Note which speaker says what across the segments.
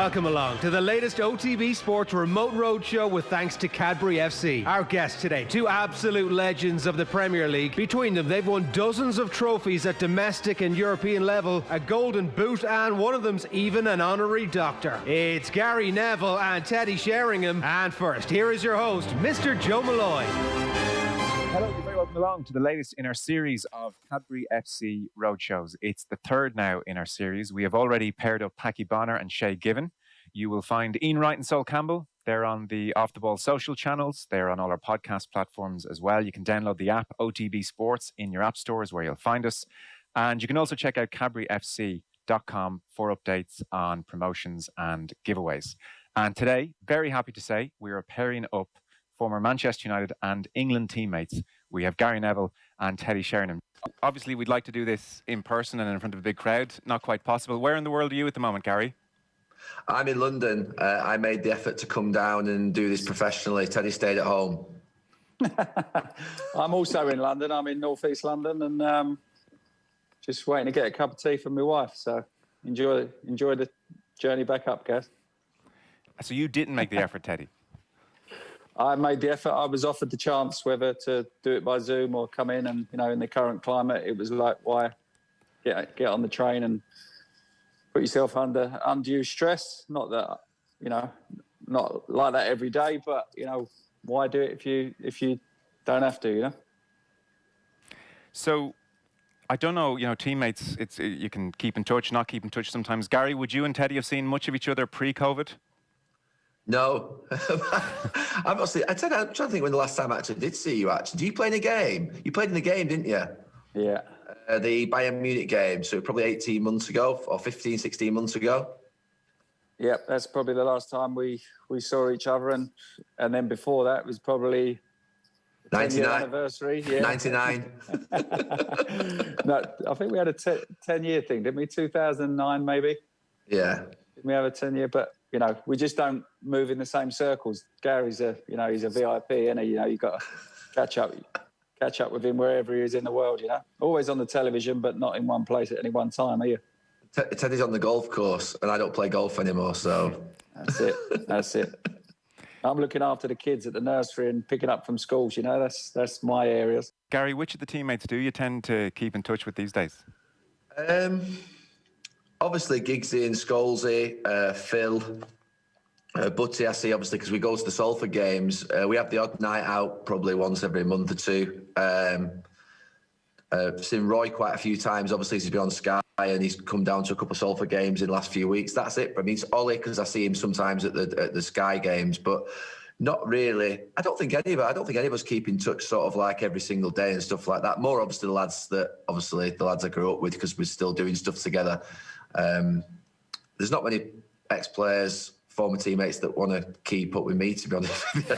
Speaker 1: Welcome along to the latest OTB Sports remote roadshow with thanks to Cadbury FC. Our guests today, two absolute legends of the Premier League. Between them, they've won dozens of trophies at domestic and European level, a golden boot, and one of them's even an honorary doctor. It's Gary Neville and Teddy Sheringham. And first, here is your host, Mr. Joe Molloy.
Speaker 2: Hello, you're very welcome along to the latest in our series of Cadbury FC roadshows. It's the third now in our series. We have already paired up Packy Bonner and Shay Given. You will find Ian Wright and Sol Campbell. They're on the Off the Ball social channels. They're on all our podcast platforms as well. You can download the app OTB Sports in your app stores where you'll find us. And you can also check out cadburyfc.com for updates on promotions and giveaways. And today, very happy to say, we are pairing up former Manchester United and England teammates. We have Gary Neville and Teddy Sheringham. Obviously, we'd like to do this in person and in front of a big crowd. Not quite possible. Where in the world are you at the moment, Gary?
Speaker 3: I'm in London. I made the effort to come down and do this professionally. Teddy stayed at home.
Speaker 4: I'm also in London. I'm in North East London and just waiting to get a cup of tea from my wife. So enjoy the journey back up, guys. So
Speaker 2: you didn't make the effort, Teddy?
Speaker 4: I made the effort. I was offered the chance whether to do it by Zoom or come in, and in the current climate, it was like, why get on the train and put yourself under undue stress? Not that not like that every day, but why do it if you don't have to?
Speaker 2: So I don't know. Teammates. You can keep in touch, not keep in touch sometimes. Gary, would you and Teddy have seen much of each other pre-COVID?
Speaker 3: No. I'm trying to think when the last time I actually did see you, actually. Do you play in a game? You played in a game, didn't you?
Speaker 4: Yeah.
Speaker 3: The Bayern Munich game, so probably 18 months ago, or 15, 16 months ago.
Speaker 4: Yeah, that's probably the last time we saw each other. And then before that was probably
Speaker 3: 99
Speaker 4: anniversary. Yeah.
Speaker 3: 99.
Speaker 4: No, I think we had a 10-year thing, didn't we? 2009, maybe?
Speaker 3: Yeah.
Speaker 4: Didn't we have a 10-year? But we just don't move in the same circles. Gary's he's a VIP, and you've got to catch up with him wherever he is in the world. Always on the television, but not in one place at any one time. Are you?
Speaker 3: Teddy's on the golf course, and I don't play golf anymore. So
Speaker 4: that's it. I'm looking after the kids at the nursery and picking up from schools. That's my areas.
Speaker 2: Gary, which of the teammates do you tend to keep in touch with these days?
Speaker 3: Obviously, Giggsy and Scholesy, Phil, Butty, I see, obviously, because we go to the Salford games. We have the odd night out probably once every month or two. I've seen Roy quite a few times. Obviously, he's been on Sky and he's come down to a couple of Salford games in the last few weeks. That's it. I mean, it's Ollie, because I see him sometimes at the Sky games, but not really. I don't think any of us keep in touch sort of like every single day and stuff like that. More obviously the lads I grew up with, because we're still doing stuff together. There's not many ex-players, former teammates that want to keep up with me, to be honest with you.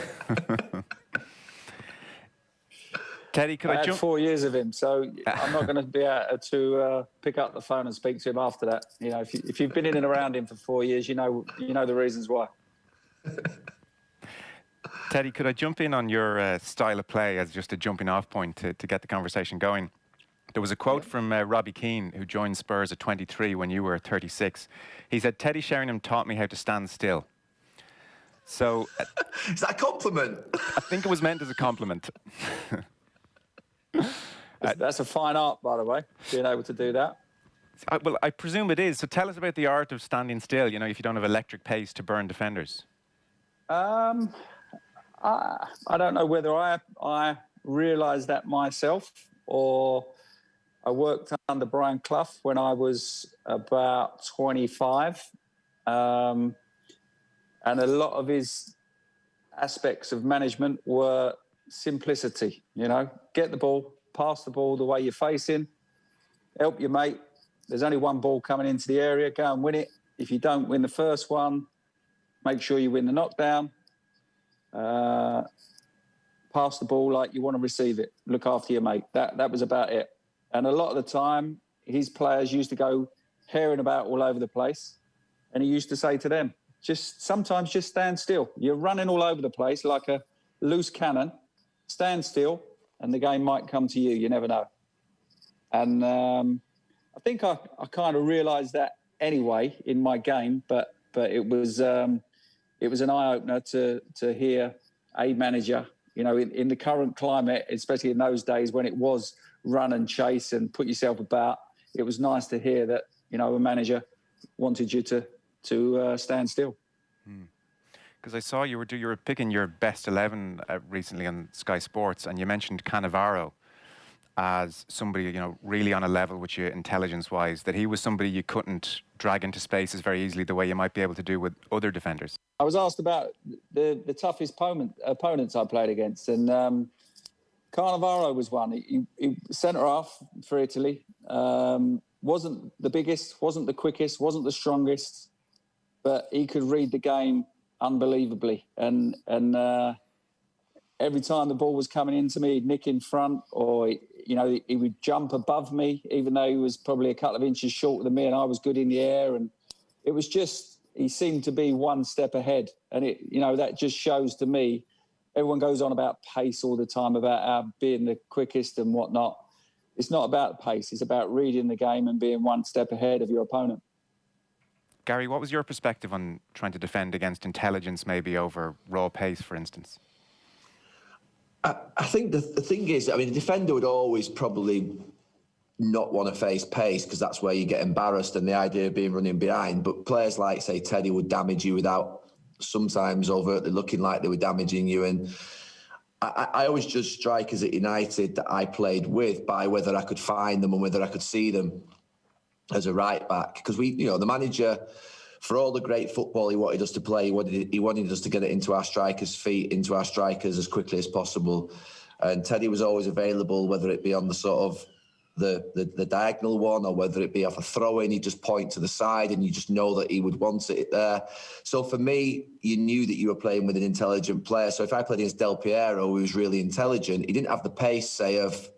Speaker 4: Teddy, I had 4 years of him, so I'm not going to be able to pick up the phone and speak to him after that. If you've been in and around him for 4 years, you know the reasons why.
Speaker 2: Teddy, could I jump in on your style of play as just a jumping off point to get the conversation going? There was a quote from Roy Keane, who joined Spurs at 23 when you were 36. He said, "Teddy Sheringham taught me how to stand still." So...
Speaker 3: Is that a compliment?
Speaker 2: I think it was meant as a compliment.
Speaker 4: That's a fine art, by the way, being able to do that.
Speaker 2: Well, I presume it is. So tell us about the art of standing still, if you don't have electric pace to burn defenders.
Speaker 4: I don't know whether I realised that myself, or I worked under Brian Clough when I was about 25. And a lot of his aspects of management were simplicity, get the ball, pass the ball the way you're facing, help your mate. There's only one ball coming into the area, go and win it. If you don't win the first one, make sure you win the knockdown. Pass the ball like you want to receive it. Look after your mate. That was about it. And a lot of the time, his players used to go herring about all over the place. And he used to say to them, sometimes just stand still. You're running all over the place like a loose cannon. Stand still, and the game might come to you. You never know. And I think I kind of realised that anyway in my game, but But it was an eye opener to hear a manager, you know, in the current climate, especially in those days when it was run and chase and put yourself about. It was nice to hear that, you know, a manager wanted you to stand still.
Speaker 2: Because I saw you were picking your best 11 recently on Sky Sports, and you mentioned Cannavaro as somebody, you know, really on a level with you intelligence-wise, that he was somebody you couldn't drag into spaces very easily the way you might be able to do with other defenders.
Speaker 4: I was asked about the toughest opponents I played against, and Cannavaro was one. He centre-half for Italy. Wasn't the biggest, wasn't the quickest, wasn't the strongest, but he could read the game unbelievably. And every time the ball was coming into me, he'd nick in front, or, you know, he would jump above me, even though he was probably a couple of inches shorter than me and I was good in the air. And it was just, he seemed to be one step ahead. And, you know, that just shows to me, everyone goes on about pace all the time, about being the quickest and whatnot. It's not about pace. It's about reading the game and being one step ahead of your opponent.
Speaker 2: Gary, what was your perspective on trying to defend against intelligence, maybe over raw pace, for instance?
Speaker 3: I think the thing is, I mean, the defender would always probably not want to face pace because that's where you get embarrassed and the idea of being running behind. But players like, say, Teddy would damage you without sometimes overtly looking like they were damaging you. And I always judge strikers at United that I played with by whether I could find them and whether I could see them as a right back. Because the manager, for all the great football he wanted us to play, he wanted us to get it into our strikers' feet, into our strikers as quickly as possible. And Teddy was always available, whether it be on the sort of the diagonal one or whether it be off a throw-in. He'd just point to the side and you just know that he would want it there. So for me, you knew that you were playing with an intelligent player. So if I played against Del Piero, who was really intelligent, he didn't have the pace, say, of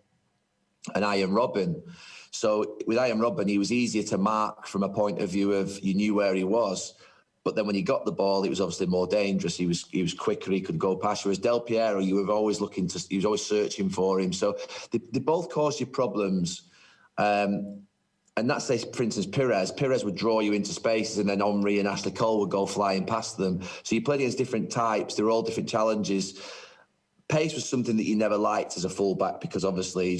Speaker 3: an Iron Robin. So with Iron Robin, he was easier to mark from a point of view of you knew where he was. But then when he got the ball, it was obviously more dangerous. He was quicker. He could go past. Whereas Del Piero, he was always searching for him. So they both caused you problems. And that's, say, for instance, Pires would draw you into spaces, and then Henry and Ashley Cole would go flying past them. So you played against different types. They were all different challenges. Pace was something that you never liked as a fullback because obviously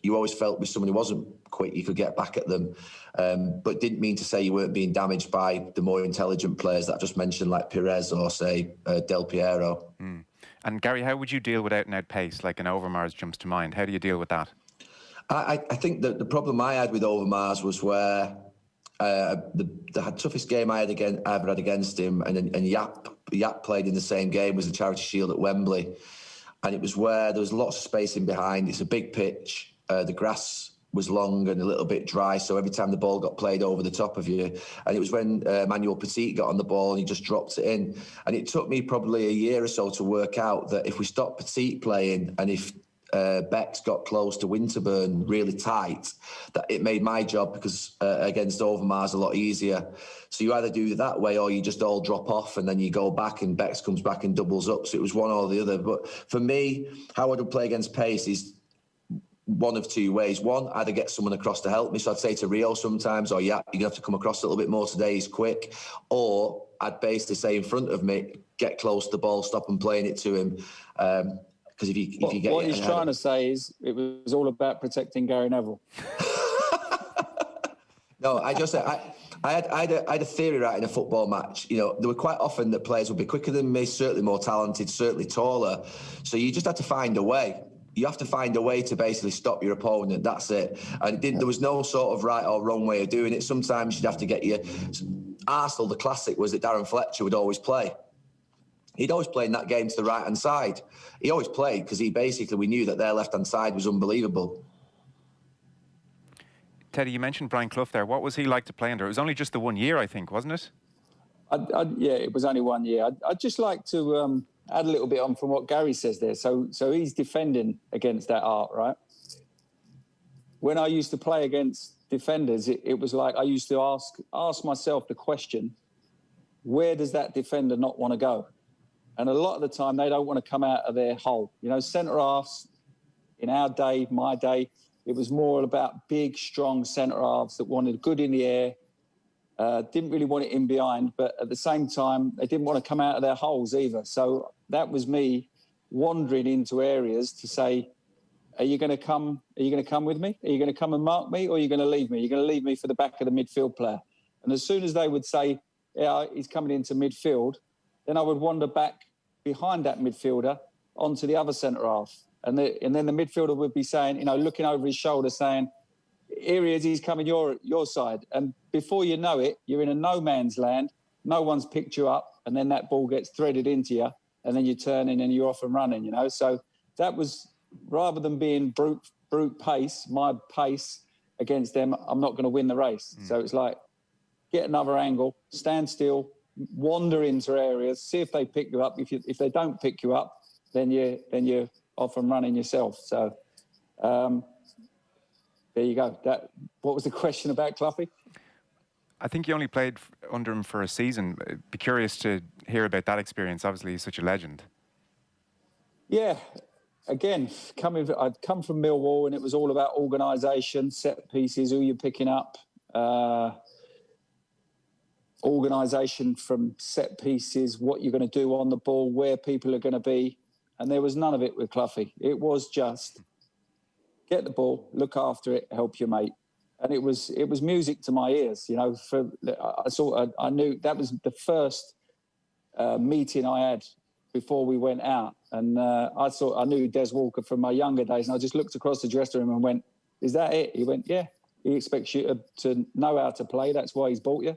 Speaker 3: you always felt with someone who wasn't quick, you could get back at them. But didn't mean to say you weren't being damaged by the more intelligent players that I just mentioned, like Pires or, say, Del Piero.
Speaker 2: And Gary, how would you deal with out-and-out pace? Like an Overmars jumps to mind. How do you deal with that?
Speaker 3: I think that the problem I had with Overmars was where the toughest game I ever had against him, and Yap played in the same game, was the Charity Shield at Wembley. And it was where there was lots of space in behind. It's a big pitch. The grass was long and a little bit dry, so every time the ball got played over the top of you. And it was when Emmanuel Petit got on the ball and he just dropped it in. And it took me probably a year or so to work out that if we stopped Petit playing and if Bex got close to Winterburn really tight, that it made my job because against Overmars a lot easier. So you either do it that way or you just all drop off and then you go back and Bex comes back and doubles up. So it was one or the other. But for me, how I would play against pace is one of two ways. One, either get someone across to help me. So I'd say to Rio sometimes, or you're going to have to come across a little bit more today, he's quick. Or I'd basically say in front of me, get close to the ball, stop and playing it to him. Because if you get
Speaker 4: what he's trying to say is it was all about protecting Gary Neville.
Speaker 3: No, I had a theory right in a football match. You know, there were quite often that players would be quicker than me, certainly more talented, certainly taller. So you just had to find a way. You have to find a way to basically stop your opponent. That's it. And there was no sort of right or wrong way of doing it. Sometimes you'd have to get your... Arsenal, the classic was that Darren Fletcher would always play. He'd always play in that game to the right-hand side. He always played because we knew that their left-hand side was unbelievable.
Speaker 2: Teddy, you mentioned Brian Clough there. What was he like to play under? It was only just the 1 year, I think, wasn't it?
Speaker 4: Yeah, it was only 1 year. I'd just like to add a little bit on from what Gary says there. So he's defending against that art, right? When I used to play against defenders, it was like I used to ask myself the question, where does that defender not want to go? And a lot of the time, they don't want to come out of their hole. You know, centre-halves, in our day, my day, it was more about big, strong centre-halves that wanted good in the air, Didn't really want it in behind, but at the same time, they didn't want to come out of their holes either. So that was me wandering into areas to say, are you going to come? Are you going to come with me? Are you going to come and mark me, or are you going to leave me? You're going to leave me for the back of the midfield player. And as soon as they would say, yeah, he's coming into midfield, then I would wander back behind that midfielder onto the other centre half. And then the midfielder would be saying, you know, looking over his shoulder saying, here he is, he's coming your side. And before you know it, you're in a no man's land. No one's picked you up. And then that ball gets threaded into you. And then you turn in and you're off and running, you know. So that was, rather than being brute pace, my pace against them, I'm not going to win the race. So it's like, get another angle, stand still, wander into areas, see if they pick you up. If they don't pick you up, then you're off and running yourself. So there you go. What was the question about Cloughie?
Speaker 2: I think you only played under him for a season. Be curious to hear about that experience. Obviously, he's such a legend.
Speaker 4: Yeah. Again, I'd come from Millwall, and it was all about organisation, set pieces, who you're picking up, organisation from set pieces, what you're going to do on the ball, where people are going to be. And there was none of it with Cloughie. It was just get the ball, look after it, help your mate. And it was music to my ears, you know. I knew that was the first meeting I had before we went out. And I knew Des Walker from my younger days, and I just looked across the dressing room and went, is that it? He went, yeah. He expects you to know how to play. That's why he's bought you.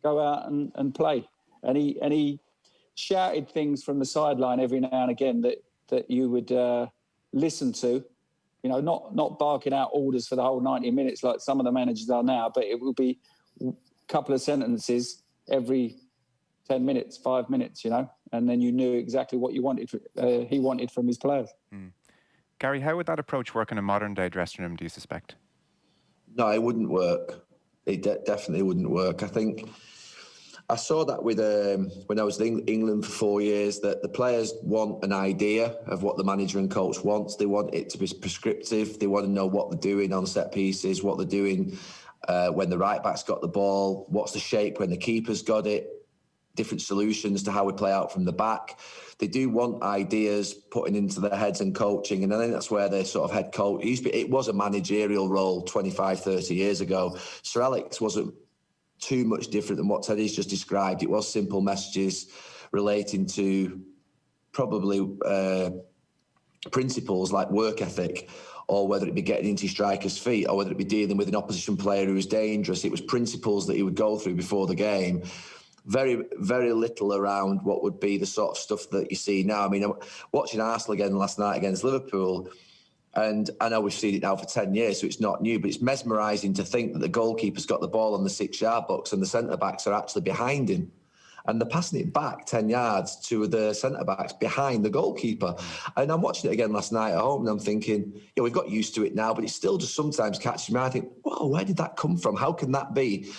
Speaker 4: Go out and play. And he shouted things from the sideline every now and again that you would listen to. You know, not barking out orders for the whole 90 minutes like some of the managers are now, but it would be a couple of sentences every 10 minutes, 5 minutes, you know, and then you knew exactly what he wanted from his players.
Speaker 2: Gary, how would that approach work in a modern-day dressing room, do you suspect?
Speaker 3: No, it wouldn't work. It definitely wouldn't work. I think I saw that with when I was in England for 4 years, that the players want an idea of what the manager and coach wants. They want it to be prescriptive. They want to know what they're doing on set pieces, what they're doing when the right back's got the ball, what's the shape when the keeper's got it, different solutions to how we play out from the back. They do want ideas putting into their heads and coaching, and I think that's where their sort of head coach, it was a managerial role 25, 30 years ago. Sir Alex wasn't too much different than what Teddy's just described. It was simple messages relating to probably principles like work ethic, or whether it be getting into strikers' feet, or whether it be dealing with an opposition player who was dangerous. It was principles that he would go through before the game. Very, very little around what would be the sort of stuff that you see now. I mean, I'm watching Arsenal again last night against Liverpool, and I know we've seen it now for 10 years, so it's not new, but it's mesmerising to think that the goalkeeper's got the ball on the 6-yard box and the centre-backs are actually behind him. And they're passing it back 10 yards to the centre-backs behind the goalkeeper. And I'm watching it again last night at home, and I'm thinking, yeah, we've got used to it now, but it still just sometimes catches me. I think, whoa, where did that come from? How can that be?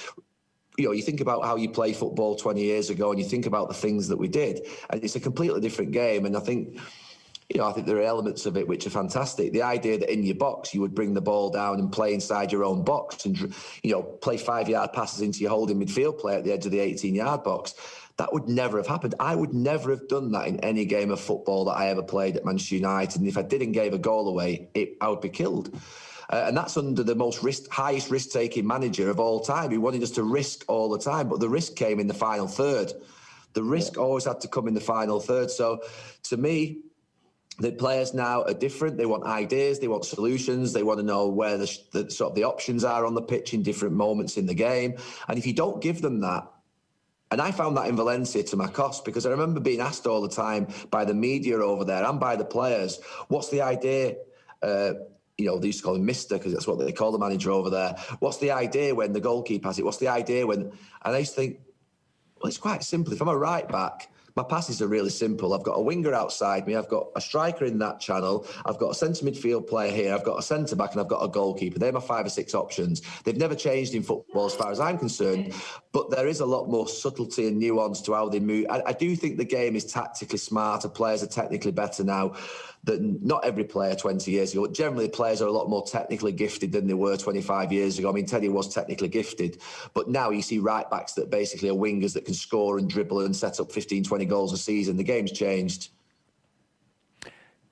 Speaker 3: You know, you think about how you play football 20 years ago, and you think about the things that we did, and it's a completely different game. And I think there are elements of it which are fantastic. The idea that in your box you would bring the ball down and play inside your own box and, you know, play 5-yard passes into your holding midfield player at the edge of the 18-yard box, that would never have happened. I would never have done that in any game of football that I ever played at Manchester United. And if I did and gave a goal away, I would be killed. And that's under the highest risk-taking manager of all time. He wanted us to risk all the time, but the risk came in the final third. The risk always had to come in the final third. So, to me, the players now are different. They want ideas, they want solutions, they want to know where the options are on the pitch in different moments in the game. And if you don't give them that, and I found that in Valencia to my cost, because I remember being asked all the time by the media over there and by the players, what's the idea? They used to call him Mister, because that's what they call the manager over there. What's the idea when the goalkeeper has it? What's the idea when... And I used to think, well, it's quite simple. If I'm a right back, my passes are really simple. I've got a winger outside me. I've got a striker in that channel. I've got a centre midfield player here. I've got a centre back and I've got a goalkeeper. They're my 5 or 6 options. They've never changed in football as far as I'm concerned, but there is a lot more subtlety and nuance to how they move. I do think the game is tactically smarter. Players are technically better now. That not every player 20 years ago, generally players are a lot more technically gifted than they were 25 years ago. I mean, Teddy was technically gifted, but now you see right backs that basically are wingers that can score and dribble and set up 15, 20 goals a season. The game's changed.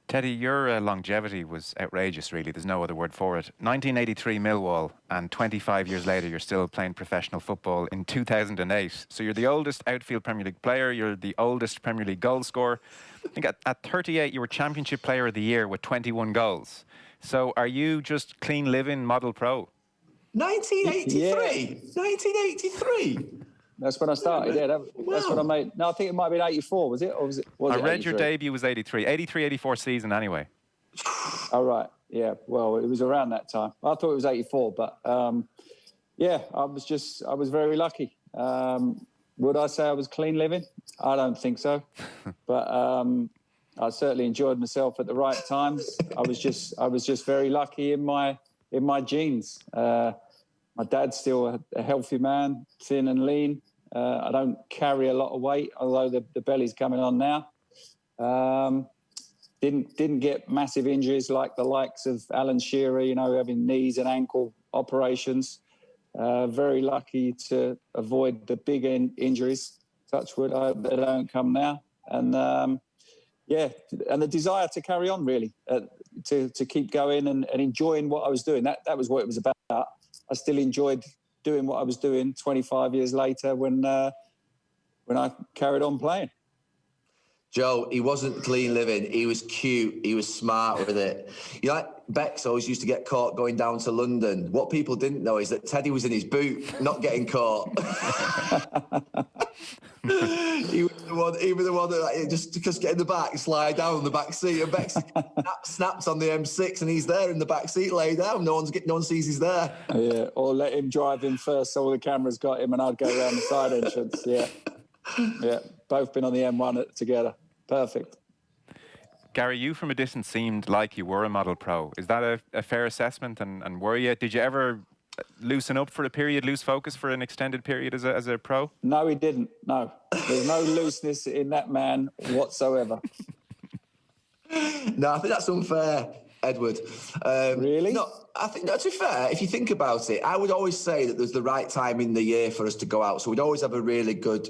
Speaker 2: Teddy, your longevity was outrageous, really. There's no other word for it. 1983 Millwall, and 25 years later, you're still playing professional football in 2008. So you're the oldest outfield Premier League player. You're the oldest Premier League goal scorer. I think at 38, you were Championship Player of the Year with 21 goals. So are you just clean living model pro?
Speaker 3: 1983?
Speaker 4: Yeah.
Speaker 3: 1983?
Speaker 4: That's when I started. Yeah, that's when I made. No, I think it might have been 84. Was it? Or was it?
Speaker 2: I read your debut was 83. 83-84 season anyway.
Speaker 4: Oh, right. Yeah. Well, it was around that time. I thought it was 84, but yeah, I was very lucky. Would I say I was clean living? I don't think so. But I certainly enjoyed myself at the right times. I was just very lucky in my genes. My dad's still a healthy man, thin and lean. I don't carry a lot of weight, although the belly's coming on now. Didn't get massive injuries like the likes of Alan Shearer, having knees and ankle operations. Very lucky to avoid the big injuries. Touch wood, I hope they don't come now. And yeah, and the desire to carry on, really, to keep going and enjoying what I was doing. That was what it was about. I still enjoyed doing what I was doing 25 years later when I carried on playing.
Speaker 3: Joe, he wasn't clean living. He was cute. He was smart with it. Bex always used to get caught going down to London. What people didn't know is that Teddy was in his boot, not getting caught. He was the one that just get in the back, slide down on the back seat, and Bex snaps on the M6, and he's there in the back seat, lay down. No one sees he's there.
Speaker 4: Yeah, or let him drive in first, so all the cameras got him, and I'd go around the side entrance. Yeah, yeah. Both been on the M1 together. Perfect.
Speaker 2: Gary, you from a distance seemed like you were a model pro. Is that a fair assessment? And were you? Did you ever loosen up for a period, lose focus for an extended period as a pro?
Speaker 4: No, he didn't. No. There's no looseness in that man whatsoever.
Speaker 3: No, I think that's unfair, Edward.
Speaker 4: Really?
Speaker 3: No, I think that's fair. If you think about it, I would always say that there's the right time in the year for us to go out. So we'd always have a really good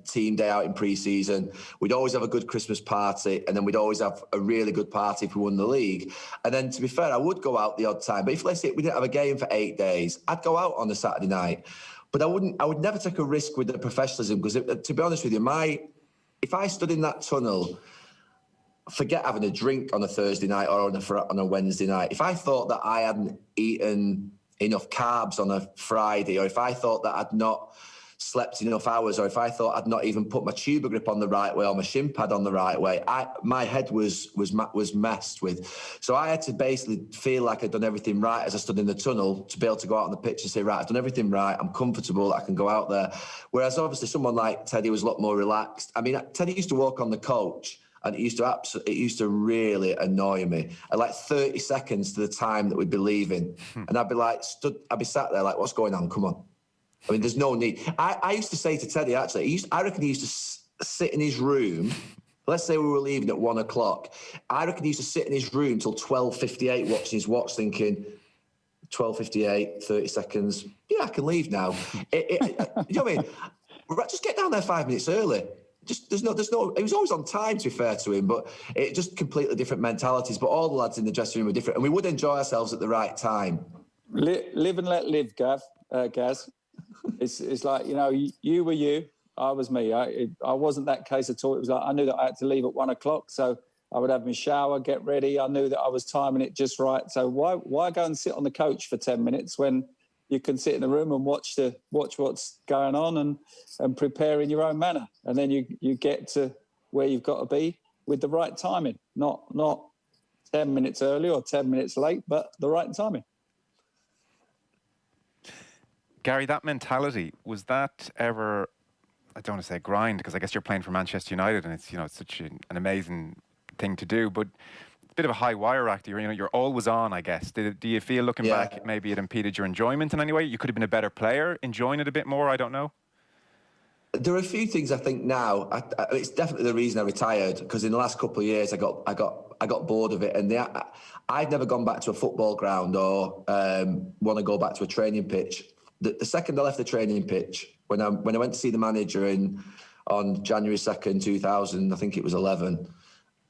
Speaker 3: team day out in pre-season. We'd always have a good Christmas party, and then we'd always have a really good party if we won the league. And then, to be fair, I would go out the odd time. But if, let's say, we didn't have a game for 8 days, I'd go out on a Saturday night. But I would never take a risk with the professionalism, because, to be honest with you, if I stood in that tunnel, forget having a drink on a Thursday night or on a Wednesday night. If I thought that I hadn't eaten enough carbs on a Friday, or if I thought that I'd not slept enough hours, or if I thought I'd not even put my tuba grip on the right way or my shin pad on the right way, my head was messed with. So I had to basically feel like I'd done everything right as I stood in the tunnel to be able to go out on the pitch and say, right, I've done everything right, I'm comfortable, I can go out there. Whereas obviously someone like Teddy was a lot more relaxed. I mean, Teddy used to walk on the coach, and it used to really annoy me. At like 30 seconds to the time that we'd be leaving, and I'd be sat there like, what's going on? Come on. I mean, there's no need. I used to say to Teddy, actually, I reckon he used to sit in his room. Let's say we were leaving at 1 o'clock. I reckon he used to sit in his room till 12:58 watching his watch, thinking, 12:58, 30 seconds. Yeah, I can leave now. You know what I mean? Just get down there 5 minutes early. There's no. He was always on time, to be fair to him, but it just completely different mentalities. But all the lads in the dressing room were different, and we would enjoy ourselves at the right time.
Speaker 4: Live and let live, Gaz. It's like, you were you, I was me. I wasn't that case at all. It was like I knew that I had to leave at 1 o'clock, so I would have my shower, get ready. I knew that I was timing it just right. So why go and sit on the coach for 10 minutes when you can sit in the room and watch what's going on and prepare in your own manner, and then you get to where you've got to be with the right timing, not 10 minutes early or 10 minutes late, but the right timing.
Speaker 2: Gary, that mentality, was that ever I don't want to say grind, because I guess you're playing for Manchester United, and it's, it's such an amazing thing to do, but a bit of a high wire act. You're always on, I guess. Do you feel, looking back, maybe it impeded your enjoyment in any way? You could have been a better player, enjoying it a bit more. I don't know.
Speaker 3: There are a few things I think now. It's definitely the reason I retired, because in the last couple of years I got bored of it, and I've never gone back to a football ground or want to go back to a training pitch. The second I left the training pitch, when I went to see the manager on January 2nd, 2000, I think it was 11.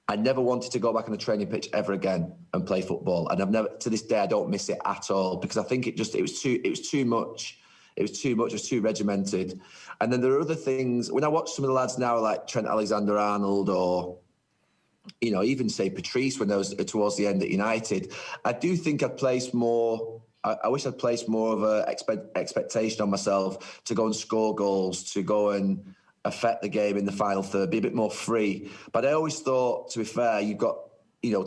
Speaker 3: I never wanted to go back on a training pitch ever again and play football, and I've never, to this day, I don't miss it at all, because I think it was too much. It was too regimented. And then there are other things. When I watch some of the lads now, like Trent Alexander-Arnold, or even say Patrice, when I was towards the end at United, I do think I'd placed more. I wish I'd placed more of a expectation on myself to go and score goals, to go and affect the game in the final third, be a bit more free. But I always thought, to be fair, you've got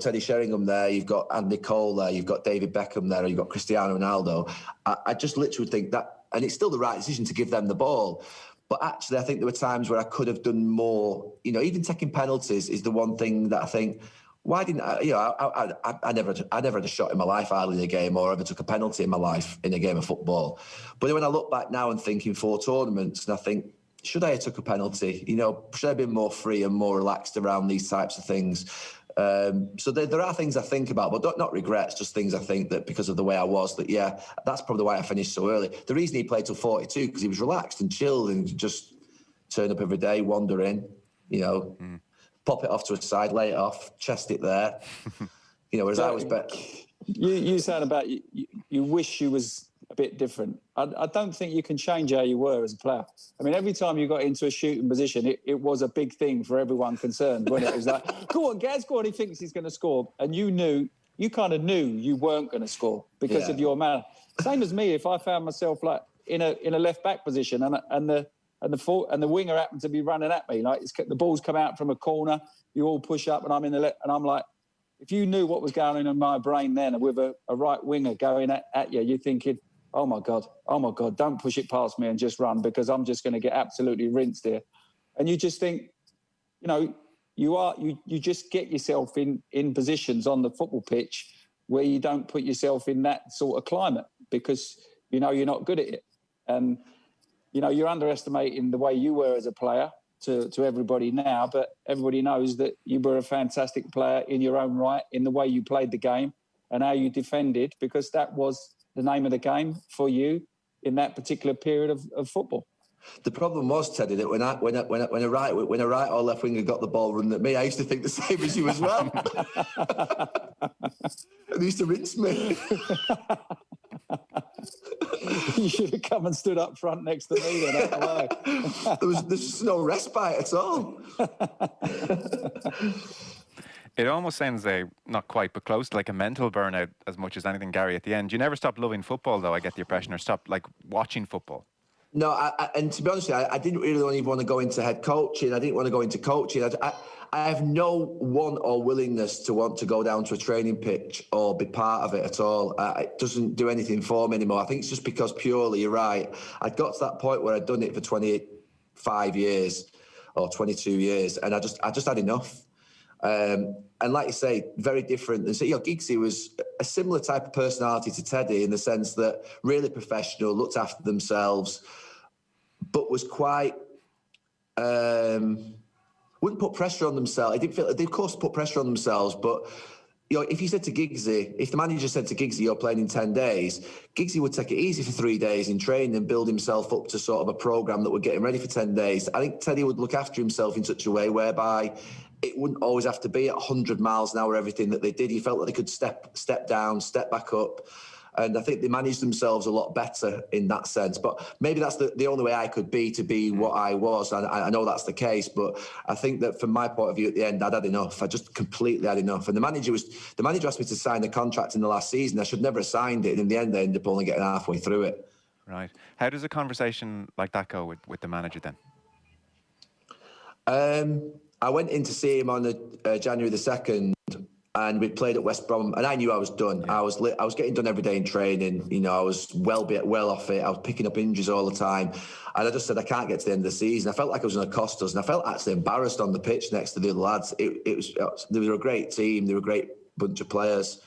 Speaker 3: Teddy Sheringham there, you've got Andy Cole there, you've got David Beckham there, you've got Cristiano Ronaldo. I just literally think that, and it's still the right decision to give them the ball. But actually, I think there were times where I could have done more. Even taking penalties is the one thing that I think, why didn't I? I never had a shot in my life hardly in a game, or ever took a penalty in my life in a game of football. But when I look back now and think in 4 tournaments, and I think, should I have took a penalty? Should I have been more free and more relaxed around these types of things? So there are things I think about, but not regrets, just things I think that because of the way I was, that, that's probably why I finished so early. The reason he played till 42, because he was relaxed and chilled and just turn up every day, wander in, pop it off to a side, lay it off, chest it there. Whereas I was better.
Speaker 4: You sound about you wish you was a bit different. I don't think you can change how you were as a player. I mean, every time you got into a shooting position, it was a big thing for everyone concerned, when it was like, go on, Gaz, go on, he thinks he's going to score. And you kind of knew you weren't going to score because of your man. Same as me, if I found myself like in a left-back position and the winger happened to be running at me, like the ball's come out from a corner, you all push up and I'm in the left, and I'm like, if you knew what was going on in my brain then with a right winger going at you, you're thinking, oh my God, don't push it past me and just run, because I'm just going to get absolutely rinsed here. And you just think, you just get yourself in positions on the football pitch where you don't put yourself in that sort of climate, because you're not good at it. And you're underestimating the way you were as a player to everybody now, but everybody knows that you were a fantastic player in your own right, in the way you played the game and how you defended, because that was the name of the game for you in that particular period of football.
Speaker 3: The problem was, Teddy, that when a right or left winger got the ball running at me, I used to think the same as you as well. And they used to rinse me.
Speaker 4: You should have come and stood up front next to me then. Out the way.
Speaker 3: There's no respite at all.
Speaker 2: It almost sounds not quite, but close to like a mental burnout as much as anything, Gary, at the end. You never stopped loving football, though, I get the impression, or stopped watching football.
Speaker 3: No, and to be honest with you, I didn't really even want to go into head coaching. I didn't want to go into coaching. I have no want or willingness to want to go down to a training pitch or be part of it at all. It doesn't do anything for me anymore. I think it's just because purely, you're right, I'd got to that point where I'd done it for 25 years or 22 years, and I just had enough. And like you say, very different. And so, Giggsy was a similar type of personality to Teddy, in the sense that really professional, looked after themselves, but was quite, wouldn't put pressure on themselves. I didn't feel, they of course put pressure on themselves, but if you said to Giggsy, if the manager said to Giggsy, you're playing in 10 days, Giggsy would take it easy for 3 days in training and build himself up to sort of a programme that would get him ready for 10 days. I think Teddy would look after himself in such a way whereby it wouldn't always have to be at 100 miles an hour, everything that they did. He felt that they could step down, step back up. And I think they managed themselves a lot better in that sense. But maybe that's the only way I could be what I was. And I know that's the case. But I think that from my point of view at the end, I'd had enough. I just completely had enough. And the manager asked me to sign the contract in the last season. I should never have signed it. And in the end, I ended up only getting halfway through it.
Speaker 2: Right. How does a conversation like that go with the manager then?
Speaker 3: I went in to see him on January the 2nd, and we played at West Brom, and I knew I was done. Yeah. I was getting done every day in training. You know, I was well off it. I was picking up injuries all the time, and I just said I can't get to the end of the season. I felt like I was going to cost us, and I felt actually embarrassed on the pitch next to the other lads. They were a great team. They were a great bunch of players,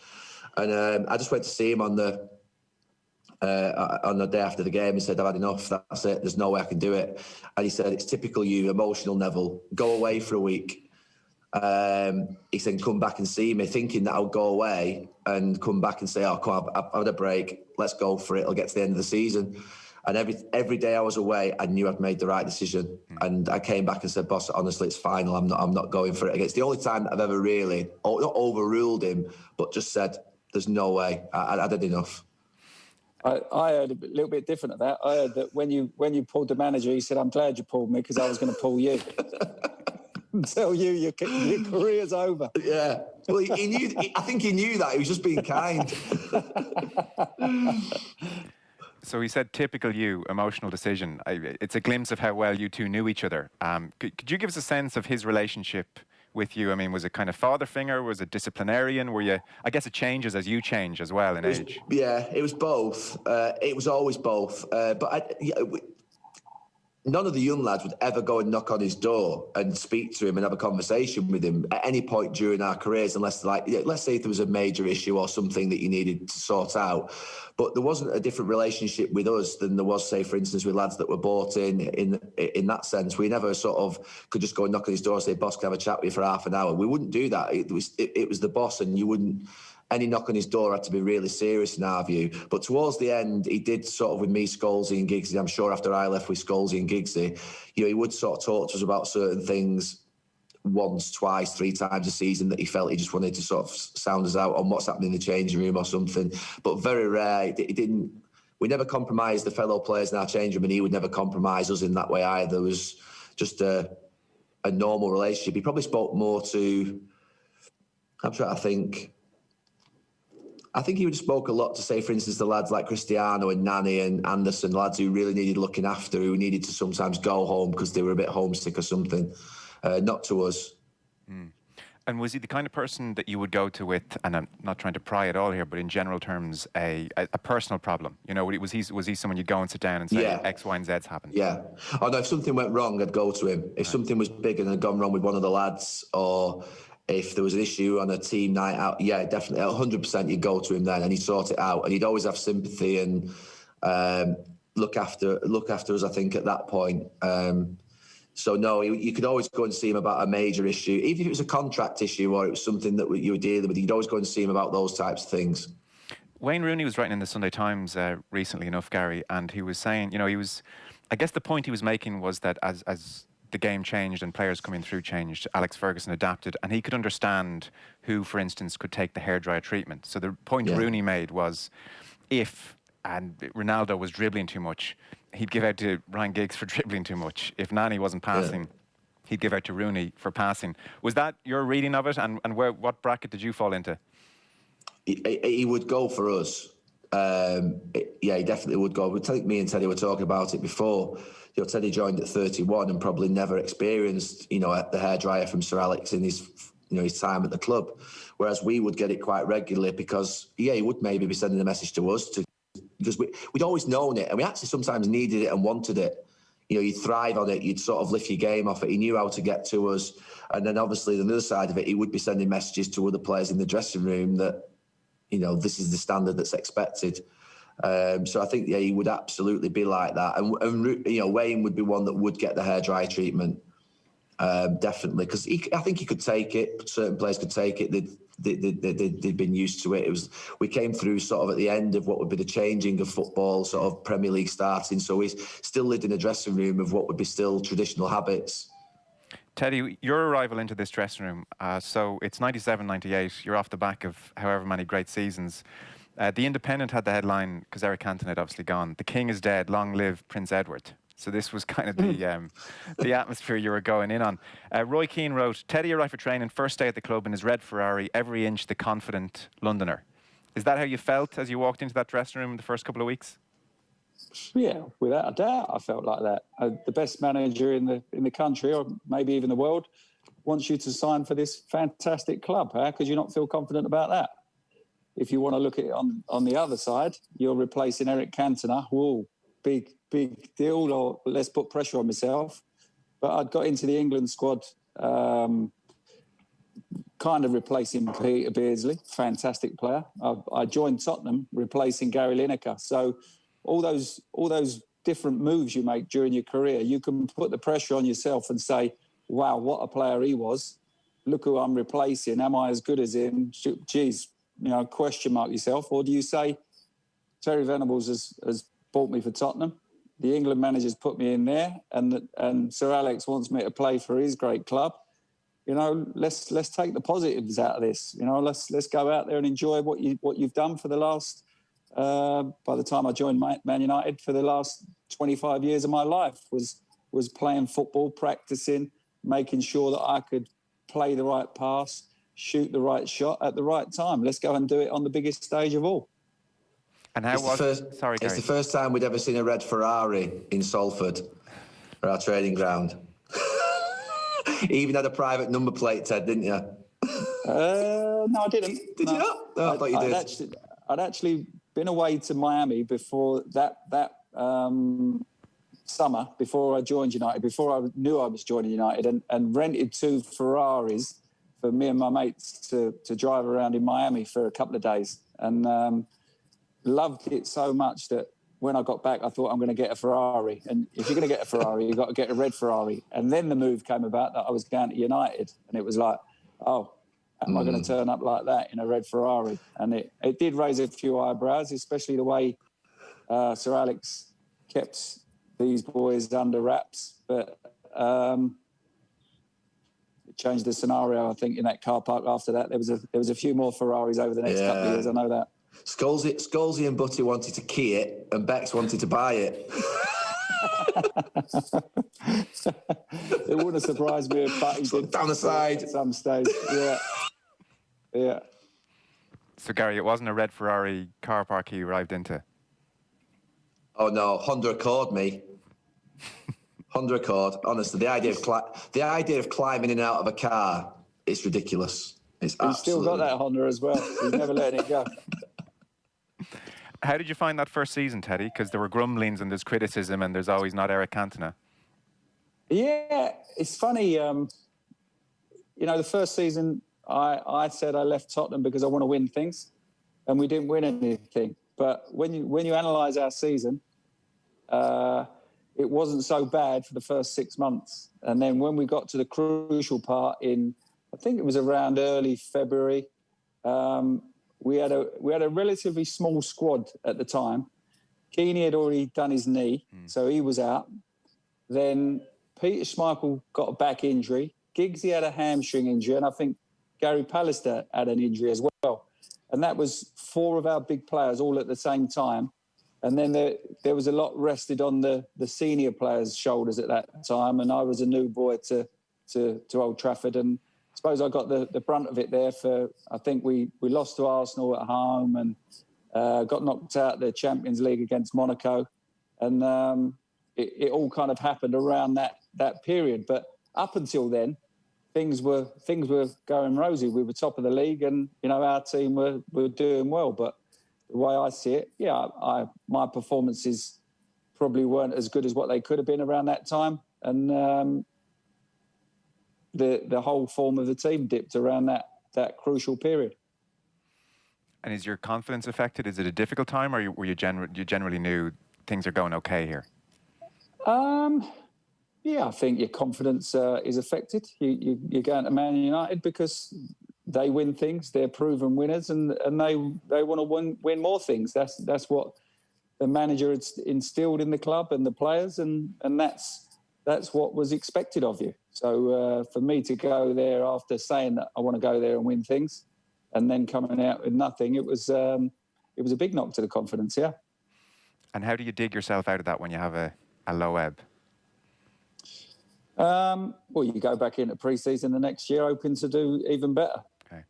Speaker 3: and I just went to see him on the day after the game and said, I've had enough. That's it. There's no way I can do it. And he said, it's typical you, emotional Neville. Go away for a week. He said, come back and see me, thinking that I'll go away and come back and say, oh, come on, I've had a break. Let's go for it. I'll get to the end of the season. And every day I was away, I knew I'd made the right decision. And I came back and said, boss, honestly, it's final. I'm not going for it again. It's the only time that I've ever really, not overruled him, but just said, there's no way. I did enough.
Speaker 4: I heard a little bit different of that. I heard that when you pulled the manager, he said, I'm glad you pulled me because I was going to pull you. Tell you your career's over.
Speaker 3: Yeah. Well, he knew. I think he knew that. He was just being kind.
Speaker 2: So he said, typical you, emotional decision. It's a glimpse of how well you two knew each other. Could you give us a sense of his relationship with you? I mean, was it kind of father figure? Was it disciplinarian? Were you? I guess it changes as you change as well in age.
Speaker 3: Yeah, it was both. It was always both. None of the young lads would ever go and knock on his door and speak to him and have a conversation with him at any point during our careers, unless, let's say if there was a major issue or something that you needed to sort out. But there wasn't a different relationship with us than there was, say, for instance, with lads that were bought in that sense. We never sort of could just go and knock on his door and say, boss, can I have a chat with you for half an hour? We wouldn't do that. It was the boss, and you wouldn't... Any knock on his door had to be really serious in our view. But towards the end, he did sort of with me, Scholesy and Giggsy. I'm sure after I left with Scholesy and Giggsy, he would sort of talk to us about certain things once, twice, 3 times a season that he felt he just wanted to sort of sound us out on what's happening in the changing room or something. But very rare. He didn't. We never compromised the fellow players in our changing room, and he would never compromise us in that way either. It was just a normal relationship. He probably spoke more to... I'm trying to think... I think he would have spoke a lot to, say, for instance, the lads like Cristiano and Nani and Anderson, lads who really needed looking after, who needed to sometimes go home because they were a bit homesick or something, not to us. Mm.
Speaker 2: And was he the kind of person that you would go to with, and I'm not trying to pry at all here, but in general terms, a personal problem? You know, was he someone you'd go and sit down and say, yeah, X, Y, and Z's happened?
Speaker 3: Yeah. Oh, no, if something went wrong, I'd go to him. If something was big and had gone wrong with one of the lads, or... if there was an issue on a team night out, yeah, definitely, 100% you'd go to him then and he'd sort it out. And he'd always have sympathy and look after us, I think, at that point. So, no, you could always go and see him about a major issue. Even if it was a contract issue or it was something that you were dealing with, you'd always go and see him about those types of things.
Speaker 2: Wayne Rooney was writing in the Sunday Times recently enough, Gary, and he was saying, you know, I guess the point he was making was that as the game changed and players coming through changed, Alex Ferguson adapted, and he could understand who, for instance, could take the hairdryer treatment. So the point Rooney made was, if Ronaldo was dribbling too much, he'd give out to Ryan Giggs for dribbling too much. If Nani wasn't passing, he'd give out to Rooney for passing. Was that your reading of it, and what bracket did you fall into?
Speaker 3: He would go for us. Yeah, he definitely would go. I think me and Teddy were talking about it before. You know, Teddy joined at 31 and probably never experienced, you know, the hairdryer from Sir Alex in his time at the club. Whereas we would get it quite regularly because, yeah, he would maybe be sending a message to us because we'd always known it, and we actually sometimes needed it and wanted it. You know, you'd thrive on it, you'd sort of lift your game off it. He knew how to get to us. And then obviously on the other side of it, he would be sending messages to other players in the dressing room that, you know, this is the standard that's expected. So I think, yeah, he would absolutely be like that. And you know, Wayne would be one that would get the hairdryer treatment, definitely, because I think he could take it. Certain players could take it. They'd been used to it. We came through sort of at the end of what would be the changing of football, sort of Premier League starting. So we still lived in a dressing room of what would be still traditional habits.
Speaker 2: Teddy, your arrival into this dressing room, so it's 97, 98. You're off the back of however many great seasons. The Independent had the headline, because Eric Cantona had obviously gone, "The King is dead, long live Prince Edward." So this was kind of the atmosphere you were going in on. Roy Keane wrote, "Teddy arrived for training, first day at the club in his red Ferrari, every inch the confident Londoner." Is that how you felt as you walked into that dressing room in the first couple of weeks?
Speaker 4: Yeah, without a doubt, I felt like that. The best manager in the country, or maybe even the world, wants you to sign for this fantastic club. How could you not feel confident about that? If you want to look at it on the other side, you're replacing Eric Cantona. Whoa, big deal, or let's put pressure on myself. But I'd got into the England squad, kind of replacing Peter Beardsley, fantastic player. I joined Tottenham, replacing Gary Lineker. So all those different moves you make during your career, you can put the pressure on yourself and say, wow, what a player he was. Look who I'm replacing. Am I as good as him? Geez, question mark yourself. Or do you say, Terry Venables has bought me for Tottenham. The England manager's put me in there, and Sir Alex wants me to play for his great club. Let's take the positives out of this. Let's go out there and enjoy what you've done for the last. By the time I joined Man United, for the last 25 years of my life was playing football, practicing, making sure that I could play the right pass, shoot the right shot at the right time. Let's go and do it on the biggest stage of all.
Speaker 2: And how Sorry, Gary.
Speaker 3: It's the first time we'd ever seen a red Ferrari in Salford, or our training ground. Even had a private number plate, Ted, didn't you?
Speaker 4: No, I didn't.
Speaker 3: Did you not? No, I thought you did.
Speaker 4: I'd actually been away to Miami before that summer, before I joined United, before I knew I was joining United, and rented 2 Ferraris for me and my mates to drive around in Miami for a couple of days. And loved it so much that when I got back, I thought, I'm going to get a Ferrari. And if you're going to get a Ferrari, you've got to get a red Ferrari. And then the move came about that I was going to United. And it was like, oh, am I going to turn up like that in a red Ferrari? And it did raise a few eyebrows, especially the way Sir Alex kept these boys under wraps. But it changed the scenario, I think, in that car park after that. There was a few more Ferraris over the next couple of years, I know that.
Speaker 3: Scholes and Butty wanted to key it, and Bex wanted to buy it.
Speaker 4: It wouldn't have surprised me if Butty did
Speaker 3: down the side
Speaker 4: at some stage. Yeah.
Speaker 2: So, Gary, it wasn't a red Ferrari car park he arrived into?
Speaker 3: Oh no, Honda Accord, me. Honda Accord. Honestly, the idea of climbing in and out of a car, it's ridiculous. He's
Speaker 4: still got that Honda as well. He's never letting it go.
Speaker 2: How did you find that first season, Teddy? Because there were grumblings and there's criticism and there's always not Eric Cantona.
Speaker 4: Yeah, it's funny. The first season, I said I left Tottenham because I want to win things, and we didn't win anything. But when you analyse our season, it wasn't so bad for the first 6 months. And then when we got to the crucial part in, I think it was around early February, we had a relatively small squad at the time. Keane had already done his knee, so he was out. Then Peter Schmeichel got a back injury. Giggsy had a hamstring injury, and I think Gary Pallister had an injury as well. And that was 4 of our big players all at the same time. And then there was a lot rested on the senior players' shoulders at that time. And I was a new boy to Old Trafford. And I suppose I got the brunt of it there I think we lost to Arsenal at home and got knocked out the Champions League against Monaco. And it all kind of happened around that period. But up until then, things were going rosy. We were top of the league, and our team were doing well. But the way I see it, my performances probably weren't as good as what they could have been around that time, and the whole form of the team dipped around that crucial period.
Speaker 2: And is your confidence affected? Is it a difficult time, or were you generally knew things are going okay here? I think your confidence is affected. You're going to Man United because they win things. They're proven winners, and they want to win more things. That's what the manager had instilled in the club and the players, and that's what was expected of you. So for me to go there after saying that I want to go there and win things, and then coming out with nothing, it was a big knock to the confidence. Yeah. And how do you dig yourself out of that when you have a low ebb?
Speaker 4: Well, you go back into pre-season the next year, hoping to do even better.
Speaker 2: Okay.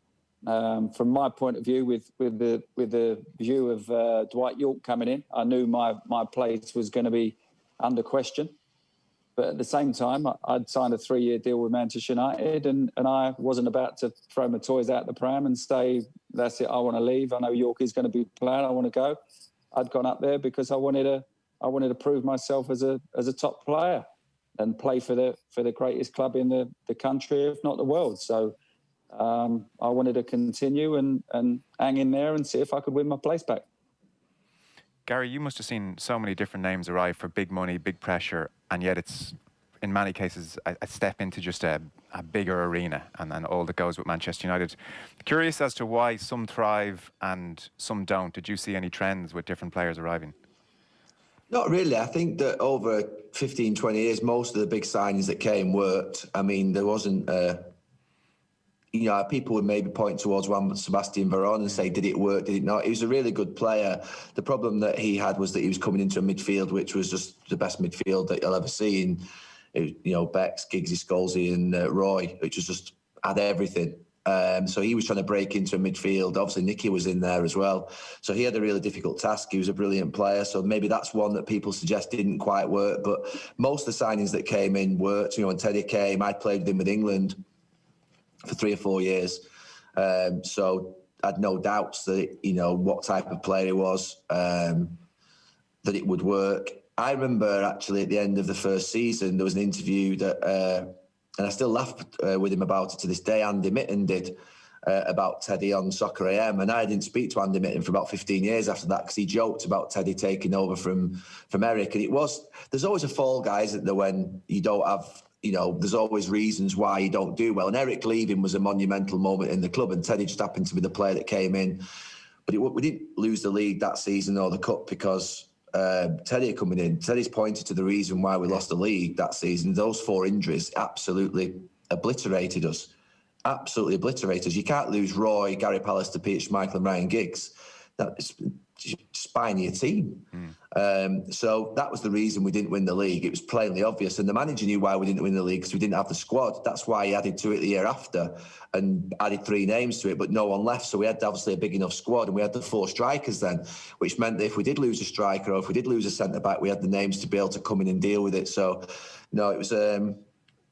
Speaker 4: From my point of view, with the view of Dwight York coming in, I knew my place was going to be under question. But at the same time, I'd signed a 3-year deal with Manchester United, and I wasn't about to throw my toys out the pram and say, that's it, I want to leave. I know Yorkie's going to be playing, I want to go. I'd gone up there because I wanted to prove myself as a top player and play for the greatest club in the country, if not the world. So I wanted to continue and hang in there and see if I could win my place back.
Speaker 2: Gary, you must have seen so many different names arrive for big money, big pressure, and yet it's, in many cases, a step into just a bigger arena and all that goes with Manchester United. Curious as to why some thrive and some don't. Did you see any trends with different players arriving?
Speaker 3: Not really. I think that over 15, 20 years, most of the big signings that came worked. I mean, there wasn't... people would maybe point towards Juan Sebastian Veron and say, did it work, did it not? He was a really good player. The problem that he had was that he was coming into a midfield which was just the best midfield that you'll ever see. And, Becks, Giggsy, Scholesy and Roy, which was just had everything. So he was trying to break into a midfield. Obviously, Nicky was in there as well. So he had a really difficult task. He was a brilliant player. So maybe that's one that people suggest didn't quite work. But most of the signings that came in worked. When Teddy came, I played with him with England for 3 or 4 years. So I had no doubts that, what type of player he was, that it would work. I remember actually at the end of the first season, there was an interview that, and I still laugh with him about it to this day, Andy Mitten did, about Teddy on Soccer AM. And I didn't speak to Andy Mitten for about 15 years after that because he joked about Teddy taking over from Eric. And there's always a fall, guys, isn't there, when you don't have... there's always reasons why you don't do well. And Eric leaving was a monumental moment in the club, and Teddy just happened to be the player that came in. But we didn't lose the league that season or the cup because Teddy coming in. Teddy's pointed to the reason why we lost the league that season. Those 4 injuries absolutely obliterated us. Absolutely obliterated us. You can't lose Roy, Gary Pallister, Peter Schmeichel and Ryan Giggs. That's spine your team. So that was the reason we didn't win the league. It was plainly obvious. And the manager knew why we didn't win the league, because we didn't have the squad. That's why he added to it the year after and added 3 names to it, but no one left. So we had obviously a big enough squad, and we had the 4 strikers then, which meant that if we did lose a striker or if we did lose a centre-back, we had the names to be able to come in and deal with it. So, no, it was the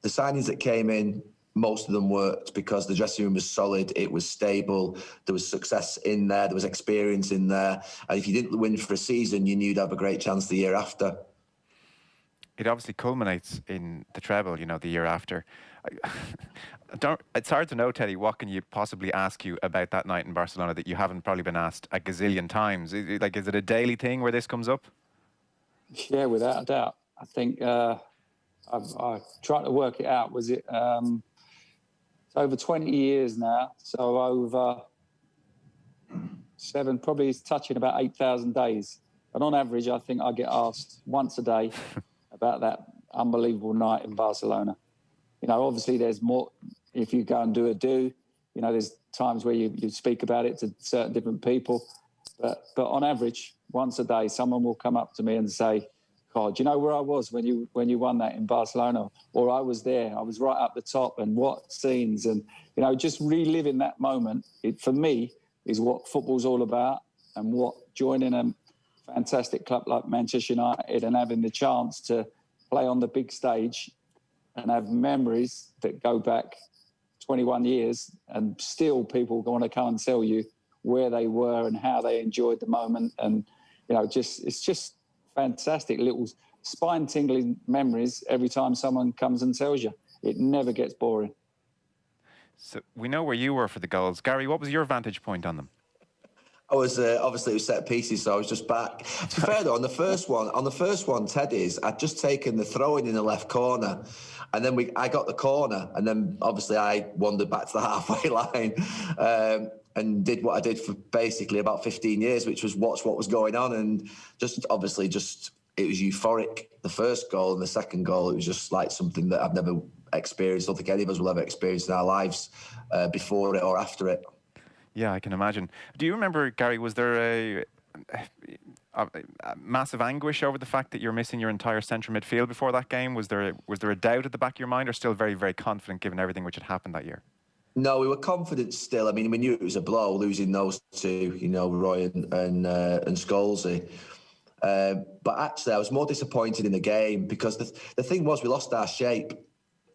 Speaker 3: signings that came in, most of them worked because the dressing room was solid, it was stable, there was success in there, there was experience in there. And if you didn't win for a season, you knew you'd have a great chance the year after.
Speaker 2: It obviously culminates in the treble, the year after. It's hard to know, Teddy, what can you possibly ask you about that night in Barcelona that you haven't probably been asked a gazillion times? Is it a daily thing where this comes up? Yeah,
Speaker 4: without a doubt. I think I tried to work it out. Was it... over 20 years now, so over 7, probably it's touching about 8,000 days. And on average, I think I get asked once a day about that unbelievable night in Barcelona. Obviously there's more, if you go and do, there's times where you speak about it to certain different people. But on average, once a day, someone will come up to me and say, God, do you know where I was when you won that in Barcelona? Or I was there, I was right up the top, and what scenes. And, just reliving that moment, for me, is what football's all about, and what joining a fantastic club like Manchester United and having the chance to play on the big stage and have memories that go back 21 years, and still people want to come and tell you where they were and how they enjoyed the moment. And, it's just fantastic little spine-tingling memories every time someone comes and tells you. It never gets boring.
Speaker 2: So we know where you were for the goals. Gary, what was your vantage point on them?
Speaker 3: I was obviously it was set pieces, so I was just back. To be fair though, on the first one, Teddy's, I'd just taken the throw-in the left corner, and then I got the corner, and then obviously I wandered back to the halfway line and did what I did for basically about 15 years, which was watch what was going on, and just it was euphoric. The first goal and the second goal, it was just like something that I've never experienced. I don't think any of us will ever experience in our lives before it or after it.
Speaker 2: Yeah, I can imagine. Do you remember, Gary, was there a massive anguish over the fact that you're missing your entire central midfield before that game? Was there a doubt at the back of your mind, or still very, very confident given everything which had happened that year?
Speaker 3: No, we were confident still. I mean, we knew it was a blow, losing those 2, Roy and Scholesy. But actually, I was more disappointed in the game because the thing was we lost our shape.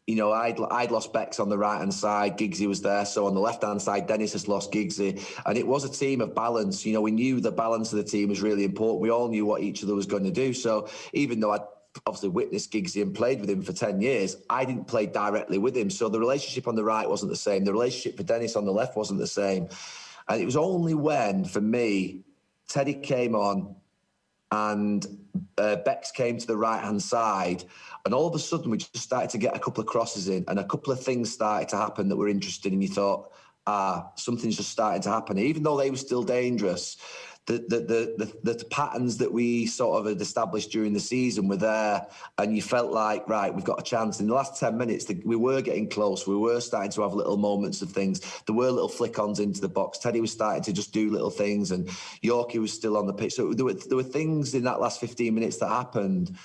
Speaker 3: You know, I'd lost Bex on the right-hand side, Giggsy was there. So on the left-hand side, Dennis has lost Giggsy. And it was a team of balance. You know, we knew the balance of the team was really important. We all knew what each other was going to do. So even though I'd obviously witnessed Giggsy and played with him for 10 years, I didn't play directly with him. So the relationship on the right wasn't the same. The relationship with Dennis on the left wasn't the same. And it was only when, for me, Teddy came on and Bex came to the right-hand side, and all of a sudden we just started to get a couple of crosses in and a couple of things started to happen that were interesting, and you thought, something's just starting to happen. Even though they were still dangerous, the patterns that we sort of had established during the season were there, and you felt like, right, we've got a chance. In the last 10 minutes, we were getting close. We were starting to have little moments of things. There were little flick-ons into the box. Teddy was starting to just do little things, and Yorkie was still on the pitch. So there were things in that last 15 minutes that happened.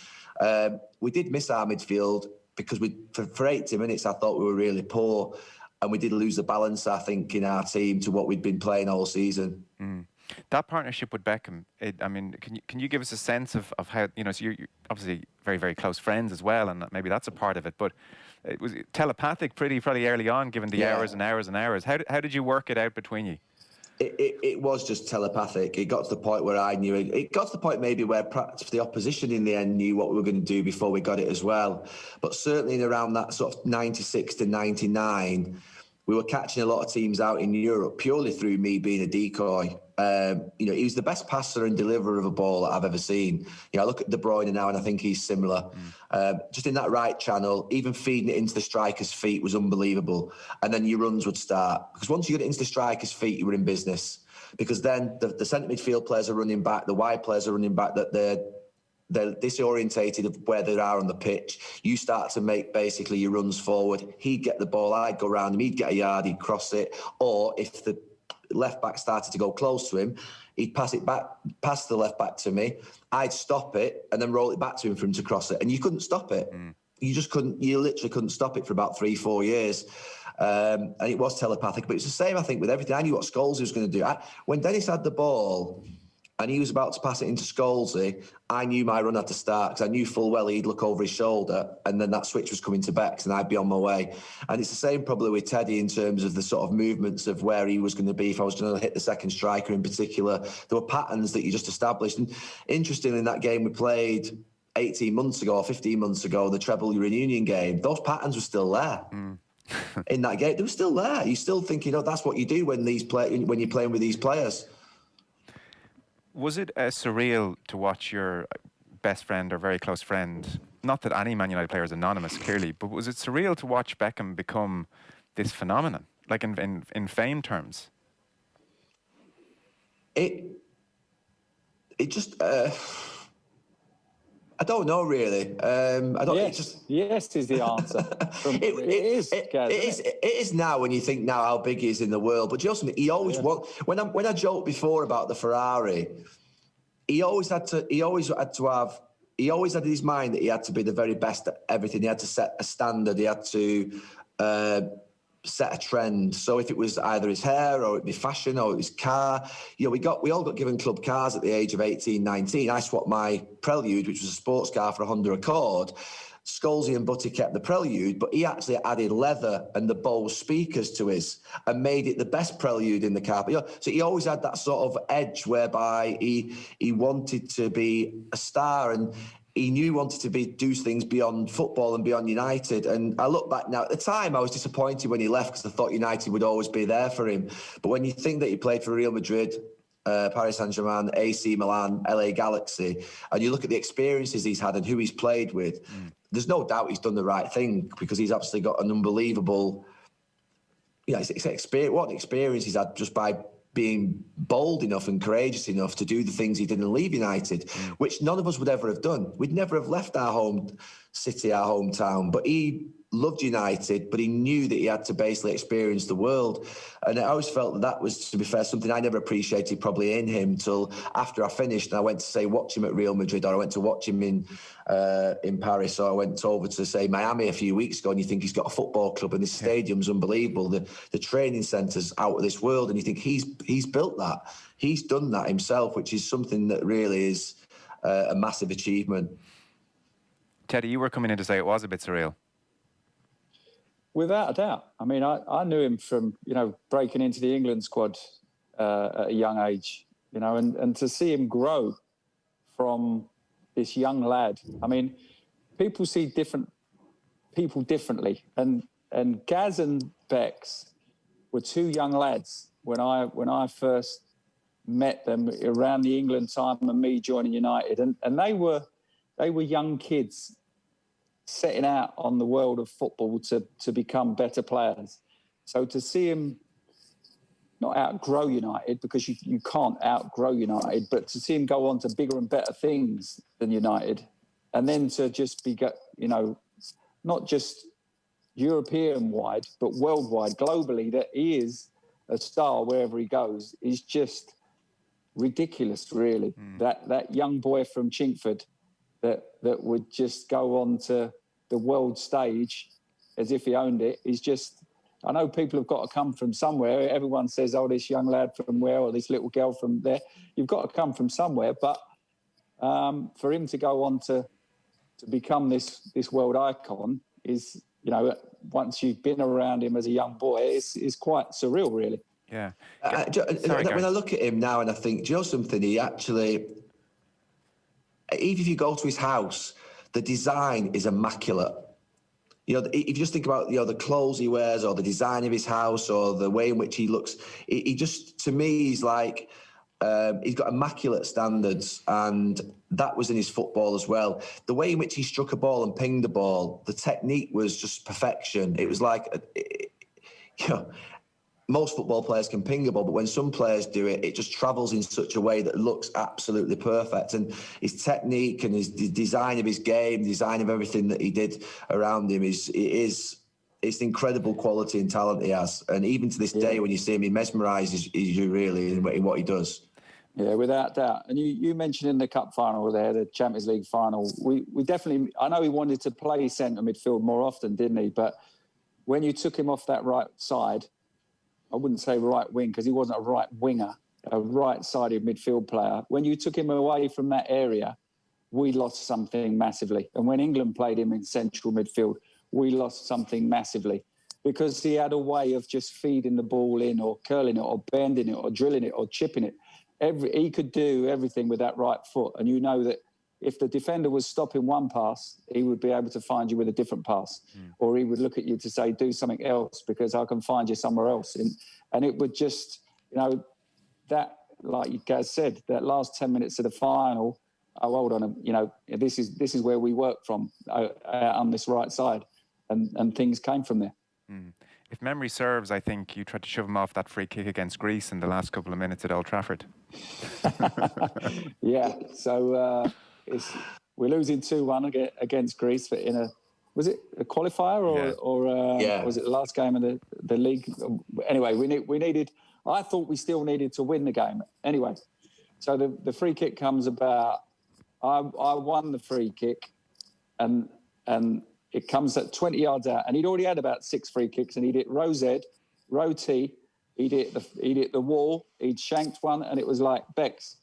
Speaker 3: We did miss our midfield because for 80 minutes, I thought we were really poor, and we did lose the balance, I think, in our team to what we'd been playing all season.
Speaker 2: Mm. That partnership with Beckham, can you give us a sense of how, you know, so you're obviously very, very close friends as well, and maybe that's a part of it, but it was telepathic probably early on, given the hours and hours and hours. How did you work it out between you?
Speaker 3: It was just telepathic. It got to the point where I knew it. It got to the point maybe where perhaps the opposition in the end knew what we were going to do before we got it as well. But certainly in around that sort of 96 to 99, we were catching a lot of teams out in Europe purely through me being a decoy. You know, he was the best passer and deliverer of a ball that I've ever seen. You know, I look at De Bruyne now and I think he's similar. Just in that right channel, even feeding it into the striker's feet was unbelievable. And then your runs would start. Because once you get it into the striker's feet, you were in business. Because then the centre midfield players are running back, the wide players are running back, that they're disorientated of where they are on the pitch. You start to make basically your runs forward. He'd get the ball, I'd go around him, he'd get a yard, he'd cross it. Or if the left back started to go close to him, he'd pass it back, pass the left back to me. I'd stop it and then roll it back to him for him to cross it. And you couldn't stop it. You just couldn't, you literally couldn't stop it for about 3-4 years. And it was telepathic, but it's the same, I think, with everything. I knew what Scholes was going to do. When Dennis had the ball and he was about to pass it into Scholesy, I knew my run had to start because I knew full well he'd look over his shoulder and then that switch was coming to Bex and I'd be on my way. And it's the same probably with Teddy in terms of the sort of movements of where he was going to be, if I was going to hit the second striker in particular. There were patterns that you just established. And interestingly, in that game we played 18 months ago or 15 months ago, the Treble reunion game, those patterns were still there. In that game, they were still there. You still think, you know, that's what you do when you're playing with these players.
Speaker 2: Was it surreal to watch your best friend or very close friend, not that any Man United player is anonymous, clearly, but was it surreal to watch Beckham become this phenomenon, like in fame terms? It
Speaker 3: just... I don't know really. I don't.
Speaker 4: Yes is the answer.
Speaker 3: It is now when you think now how big he is in the world. But you know something? He always when I joked before about the Ferrari, he always had in his mind that he had to be the very best at everything. He had to set a standard. He had to set a trend. So if it was either his hair or it'd be fashion or his car, you know, we all got given club cars at the age of 18, 19. I swapped my Prelude, which was a sports car, for a Honda Accord. Scholesy and Butty kept the Prelude, but he actually added leather and the Bose speakers to his and made it the best Prelude in the car. But, you know, so he always had that sort of edge whereby he wanted to be a star and he knew he wanted to do things beyond football and beyond United. And I look back now, at the time I was disappointed when he left because I thought United would always be there for him. But when you think that he played for Real Madrid, Paris Saint-Germain, AC Milan, LA Galaxy, and you look at the experiences he's had and who he's played with, there's no doubt he's done the right thing because he's absolutely got an unbelievable, it's what an experience he's had just by being bold enough and courageous enough to do the things he did and leave United, which none of us would ever have done. We'd never have left our home city, our hometown, but he loved United, but he knew that he had to basically experience the world. And I always felt that was, to be fair, something I never appreciated probably in him till after I finished and I went to, say, watch him at Real Madrid, or I went to watch him in Paris, or I went over to, say, Miami a few weeks ago, and you think he's got a football club and this stadium's unbelievable. The training centre's out of this world, and you think he's built that. He's done that himself, which is something that really is a massive achievement.
Speaker 2: Teddy, you were coming in to say it was a bit surreal.
Speaker 4: Without a doubt. I mean, I knew him from, breaking into the England squad at a young age, and to see him grow from this young lad. I mean, people see different people differently. And Gaz and Bex were two young lads when I first met them around the England time and me joining United. And they were young kids setting out on the world of football to become better players. So to see him not outgrow United, because you can't outgrow United, but to see him go on to bigger and better things than United, and then to just be, not just European-wide, but worldwide, globally, that he is a star wherever he goes, is just ridiculous, really. That young boy from Chinkford that would just go on to the world stage as if he owned it is just... I know people have got to come from somewhere. Everyone says, oh, this young lad from where, or this little girl from there. You've got to come from somewhere. But for him to go on to become this world icon is, once you've been around him as a young boy, it's quite surreal, really.
Speaker 2: Yeah.
Speaker 3: When I look at him now and I think, do you know something? He actually, even if you go to his house, the design is immaculate. If you just think about, the clothes he wears or the design of his house or the way in which he looks, he just, to me, he's like, he's got immaculate standards, and that was in his football as well. The way in which he struck a ball and pinged the ball, the technique was just perfection. It was like, most football players can ping a ball, but when some players do it, it just travels in such a way that looks absolutely perfect. And his technique and the design of his game, design of everything that he did around him it's incredible quality and talent he has. And even to this day, when you see him, he mesmerises you really in what he does.
Speaker 4: Yeah, without doubt. And you mentioned in the cup final there, the Champions League final, we definitely... I know he wanted to play centre midfield more often, didn't he? But when you took him off that right side... I wouldn't say right wing because he wasn't a right winger, a right-sided midfield player. When you took him away from that area, we lost something massively. And when England played him in central midfield, we lost something massively because he had a way of just feeding the ball in or curling it or bending it or drilling it or chipping it. He could do everything with that right foot. And you know that if the defender was stopping one pass, he would be able to find you with a different pass. Or he would look at you to say, do something else because I can find you somewhere else. And it would just, that, like you guys said, that last 10 minutes of the final, oh, hold on, this is where we work from on this right side. And things came from there.
Speaker 2: If memory serves, I think you tried to shove him off that free kick against Greece in the last couple of minutes at Old Trafford.
Speaker 4: Yeah, so... we're losing 2-1 against Greece, but was it a qualifier or was it the last game of the league? Anyway, we needed. I thought we still needed to win the game. Anyway, so the free kick comes about. I won the free kick, and it comes at 20 yards out, and he'd already had about 6 free kicks, and he'd hit row Z, row T, he'd hit the wall, he'd shanked one, and it was like Bex,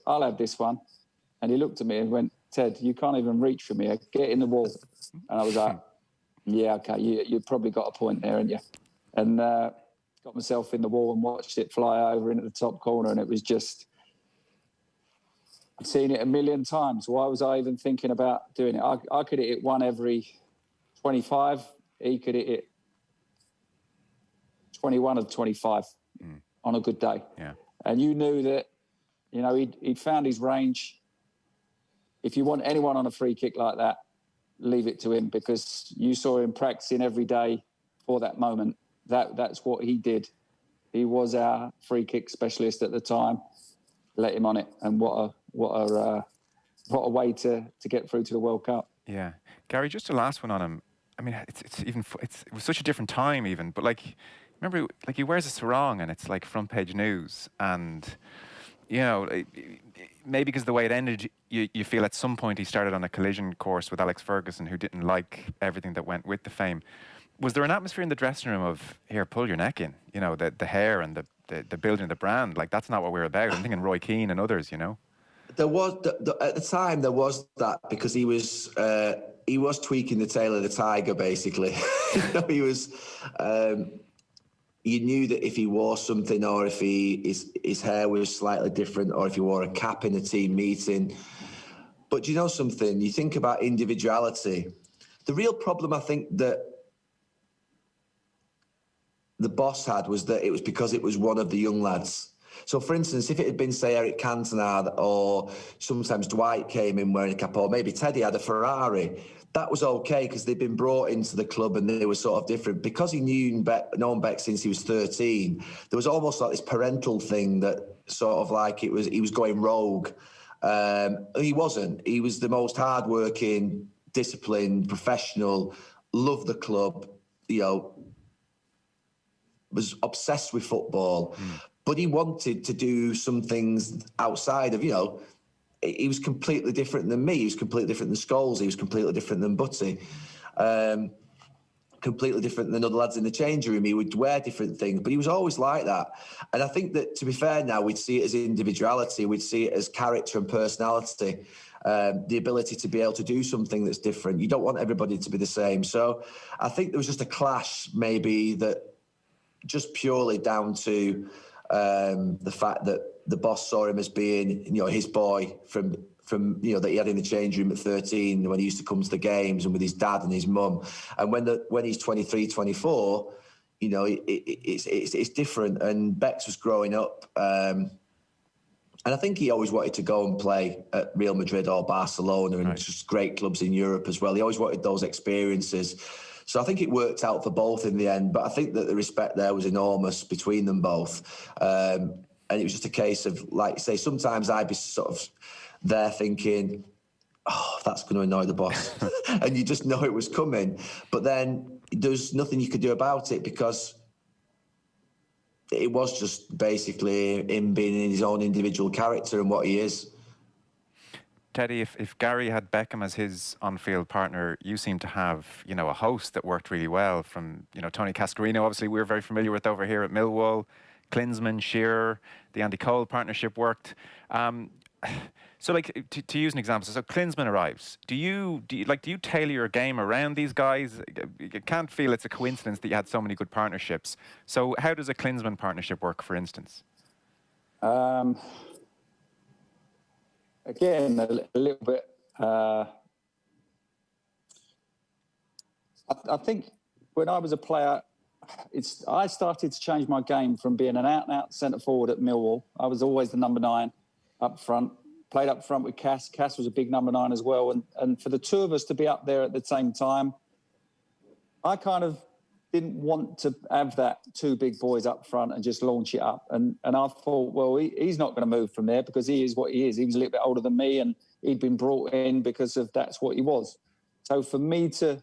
Speaker 4: I'll have this one. And he looked at me and went, Ted, you can't even reach for me. Get in the wall. And I was like, yeah, okay, you probably got a point there, haven't you? And got myself in the wall and watched it fly over into the top corner. And it was just, I've seen it a million times. Why was I even thinking about doing it? I could hit it one every 25. He could hit it 21 of 25 on a good day. Yeah. And you knew that, he'd found his range. If you want anyone on a free kick like that, leave it to him because you saw him practicing every day for that moment. That's what he did. He was our free kick specialist at the time. Let him on it, and what a way to get through to the World Cup.
Speaker 2: Yeah, Gary, just the last one on him. I mean, it was such a different time even, but remember, he wears a sarong and it's like front page news and. Maybe because of the way it ended, you feel at some point he started on a collision course with Alex Ferguson, who didn't like everything that went with the fame. Was there an atmosphere in the dressing room of, here, pull your neck in, the hair and the building of the brand? Like, that's not what we're about. I'm thinking Roy Keane and others,
Speaker 3: There was at the time there was that, because he was tweaking the tail of the tiger, basically. He was. You knew that if he wore something, or if his hair was slightly different, or if he wore a cap in a team meeting. But you know something? You think about individuality. The real problem, I think, that the boss had was that it was because it was one of the young lads. So, for instance, if it had been, say, Eric Cantona, or sometimes Dwight came in wearing a cap, or maybe Teddy had a Ferrari, that was okay because they'd been brought into the club and they were sort of different. Because he known Beck since he was 13, there was almost like this parental thing that sort of like he was going rogue. He wasn't. He was the most hardworking, disciplined, professional, loved the club, was obsessed with football. But he wanted to do some things outside of, he was completely different than me. He was completely different than Scholes. He was completely different than Butty. Completely different than other lads in the changing room. He would wear different things, but he was always like that. And I think that, to be fair now, we'd see it as individuality. We'd see it as character and personality, the ability to be able to do something that's different. You don't want everybody to be the same. So I think there was just a clash, maybe, that just purely down to the fact that the boss saw him as being, his boy from that he had in the change room at 13 when he used to come to the games and with his dad and his mum. And when he's 23, 24, it's different. And Bex was growing up, and I think he always wanted to go and play at Real Madrid or Barcelona and just great clubs in Europe as well. He always wanted those experiences. So I think it worked out for both in the end. But I think that the respect there was enormous between them both. And it was just a case of, like, say, sometimes I'd be sort of there thinking, oh, that's going to annoy the boss. And you just know it was coming. But then there's nothing you could do about it, because it was just basically him being in his own individual character and what he is.
Speaker 2: Teddy, if Gary had Beckham as his on-field partner, you seem to have, a host that worked really well, from, Tony Cascarino, obviously we're very familiar with over here at Millwall, Klinsmann, Shearer, the Andy Cole partnership worked. So, like, to use an example, so Klinsmann arrives. Do you tailor your game around these guys? You can't feel it's a coincidence that you had so many good partnerships. So how does a Klinsmann partnership work, for instance?
Speaker 4: Again, a little bit. I think when I was a player, I started to change my game from being an out-and-out centre forward at Millwall. I was always the number 9 up front. Played up front with Cass. Cass was a big number 9 as well. And for the two of us to be up there at the same time, I kind of didn't want to have that two big boys up front and just launch it up. And I thought, well, he's not going to move from there because he is what he is. He was a little bit older than me and he'd been brought in because of that's what he was. So for me to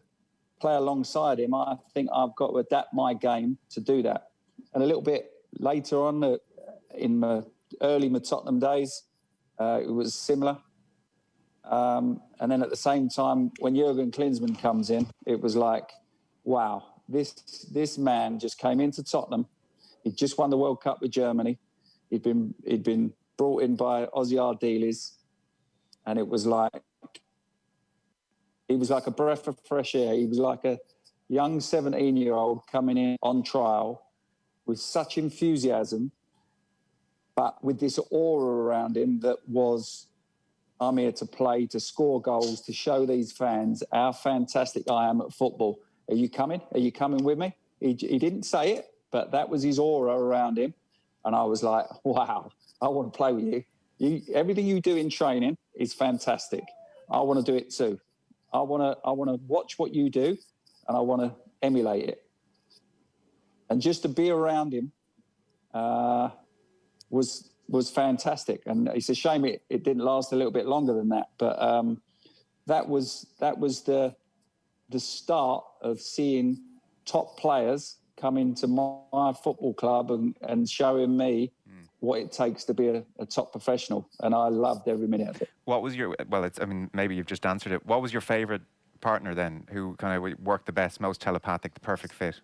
Speaker 4: play alongside him, I think I've got to adapt my game to do that. And a little bit later on, in my early Tottenham days, it was similar. And then at the same time, when Jurgen Klinsmann comes in, it was like, wow, this man just came into Tottenham. He'd just won the World Cup with Germany. He'd been brought in by Ozzy Ardiles, and it was like, he was like a breath of fresh air. He was like a young 17-year-old coming in on trial with such enthusiasm, but with this aura around him that was, I'm here to play, to score goals, to show these fans how fantastic I am at football. Are you coming? Are you coming with me? He didn't say it, but that was his aura around him. And I was like, wow, I want to play with you. Everything you do in training is fantastic. I want to do it too. I want to watch what you do, and I want to emulate it. And just to be around him was fantastic. And it's a shame it didn't last a little bit longer than that. But that was the start of seeing top players come into my football club and showing me what it takes to be a top professional. And I loved every minute of it. What was
Speaker 2: your, maybe you've just answered it. What was your favourite partner then, who kind of worked the best, most telepathic, the perfect fit?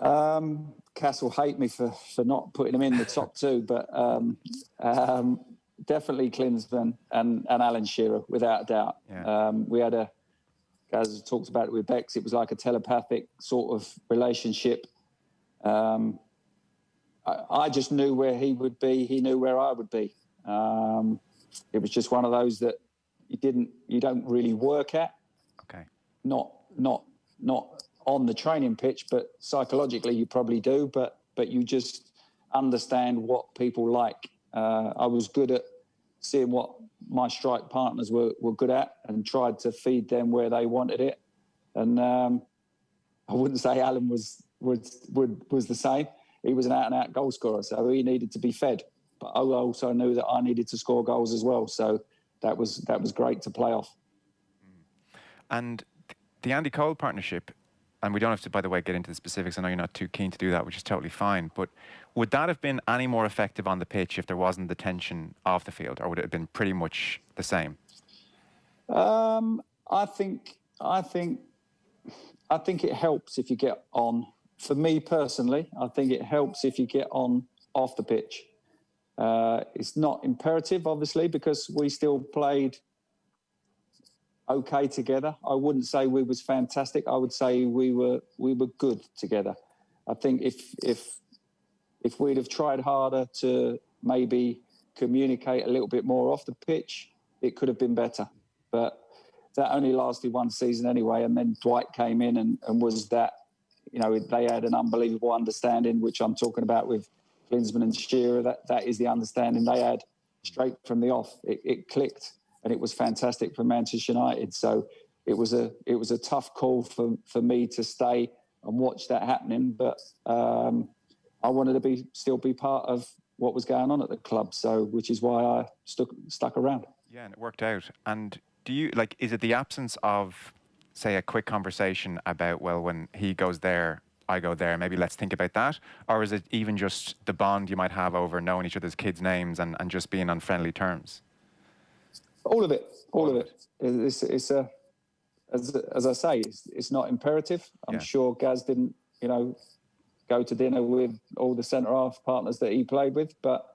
Speaker 4: Cass will hate me for not putting him in the top two, but definitely Klinsmann and Alan Shearer, without a doubt.
Speaker 2: Yeah.
Speaker 4: We had as talked about it with Bex, it was like a telepathic sort of relationship. I just knew where he would be. He knew where I would be. It was just one of those that you don't really work at.
Speaker 2: Okay.
Speaker 4: Not on the training pitch, but psychologically you probably do. But you just understand what people like. I was good at seeing what my strike partners were good at and tried to feed them where they wanted it. And I wouldn't say Alan was the same. He was an out-and-out goal scorer, so he needed to be fed. But I also knew that I needed to score goals as well. So that was great to play off.
Speaker 2: And the Andy Cole partnership, and we don't have to, by the way, get into the specifics. I know you're not too keen to do that, which is totally fine. But would that have been any more effective on the pitch if there wasn't the tension off the field, or would it have been pretty much the same?
Speaker 4: I think it helps if you get on. For me personally, I think it helps if you get on off the pitch. It's not imperative, obviously, because we still played okay together. I wouldn't say we was fantastic. I would say we were good together. I think if we'd have tried harder to maybe communicate a little bit more off the pitch, it could have been better. But that only lasted one season anyway, and then Dwight came in and was that. You know, they had an unbelievable understanding, which I'm talking about with Klinsmann and Shearer. That is the understanding they had straight from the off. It clicked, and it was fantastic for Manchester United. So it was a tough call for me to stay and watch that happening. But I wanted to still be part of what was going on at the club. So which is why I stuck around.
Speaker 2: Yeah, and it worked out. And do you is it the absence of, say, a quick conversation about, well, when he goes there, I go there, maybe let's think about that? Or is it even just the bond you might have over knowing each other's kids' names and just being on friendly terms?
Speaker 4: All of it. It's as I say, it's not imperative. I'm sure Gaz didn't, go to dinner with all the centre-half partners that he played with, but,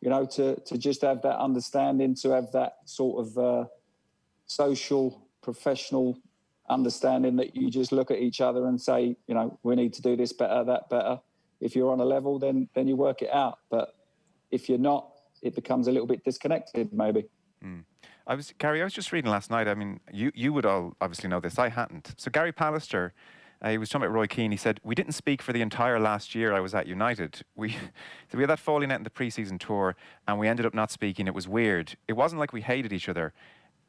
Speaker 4: to just have that understanding, to have that sort of social, professional understanding that you just look at each other and say, we need to do this better, that better. If you're on a level, then you work it out. But if you're not, it becomes a little bit disconnected, maybe.
Speaker 2: Gary, I was just reading last night. I mean, you would all obviously know this. I hadn't. So Gary Pallister, he was talking about Roy Keane. He said, we didn't speak for the entire last year I was at United. We had that falling out in the pre-season tour, and we ended up not speaking. It was weird. It wasn't like we hated each other.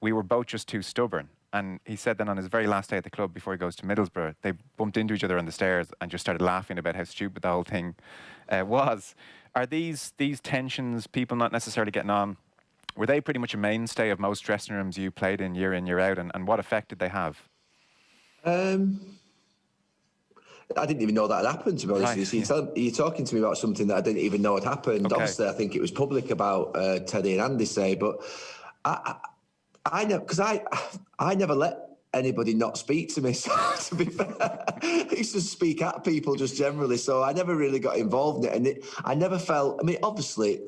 Speaker 2: We were both just too stubborn. And he said then on his very last day at the club before he goes to Middlesbrough, they bumped into each other on the stairs and just started laughing about how stupid the whole thing was. Are these tensions, people not necessarily getting on, were they pretty much a mainstay of most dressing rooms you played in, year out? And what effect did they have?
Speaker 3: I didn't even know that had happened, to be honest with you. So you're talking to me about something that I didn't even know had happened. Okay. Obviously, I think it was public about Teddy and Andy say, but I never let anybody not speak to me. So, to be fair, I used to speak at people just generally. So I never really got involved in it. And I never felt. I mean, obviously,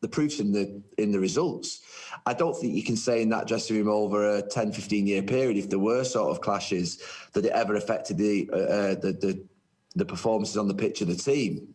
Speaker 3: the proof's in the results. I don't think you can say in that dressing room over a 10, 15-year period, if there were sort of clashes, that it ever affected the performances on the pitch of the team.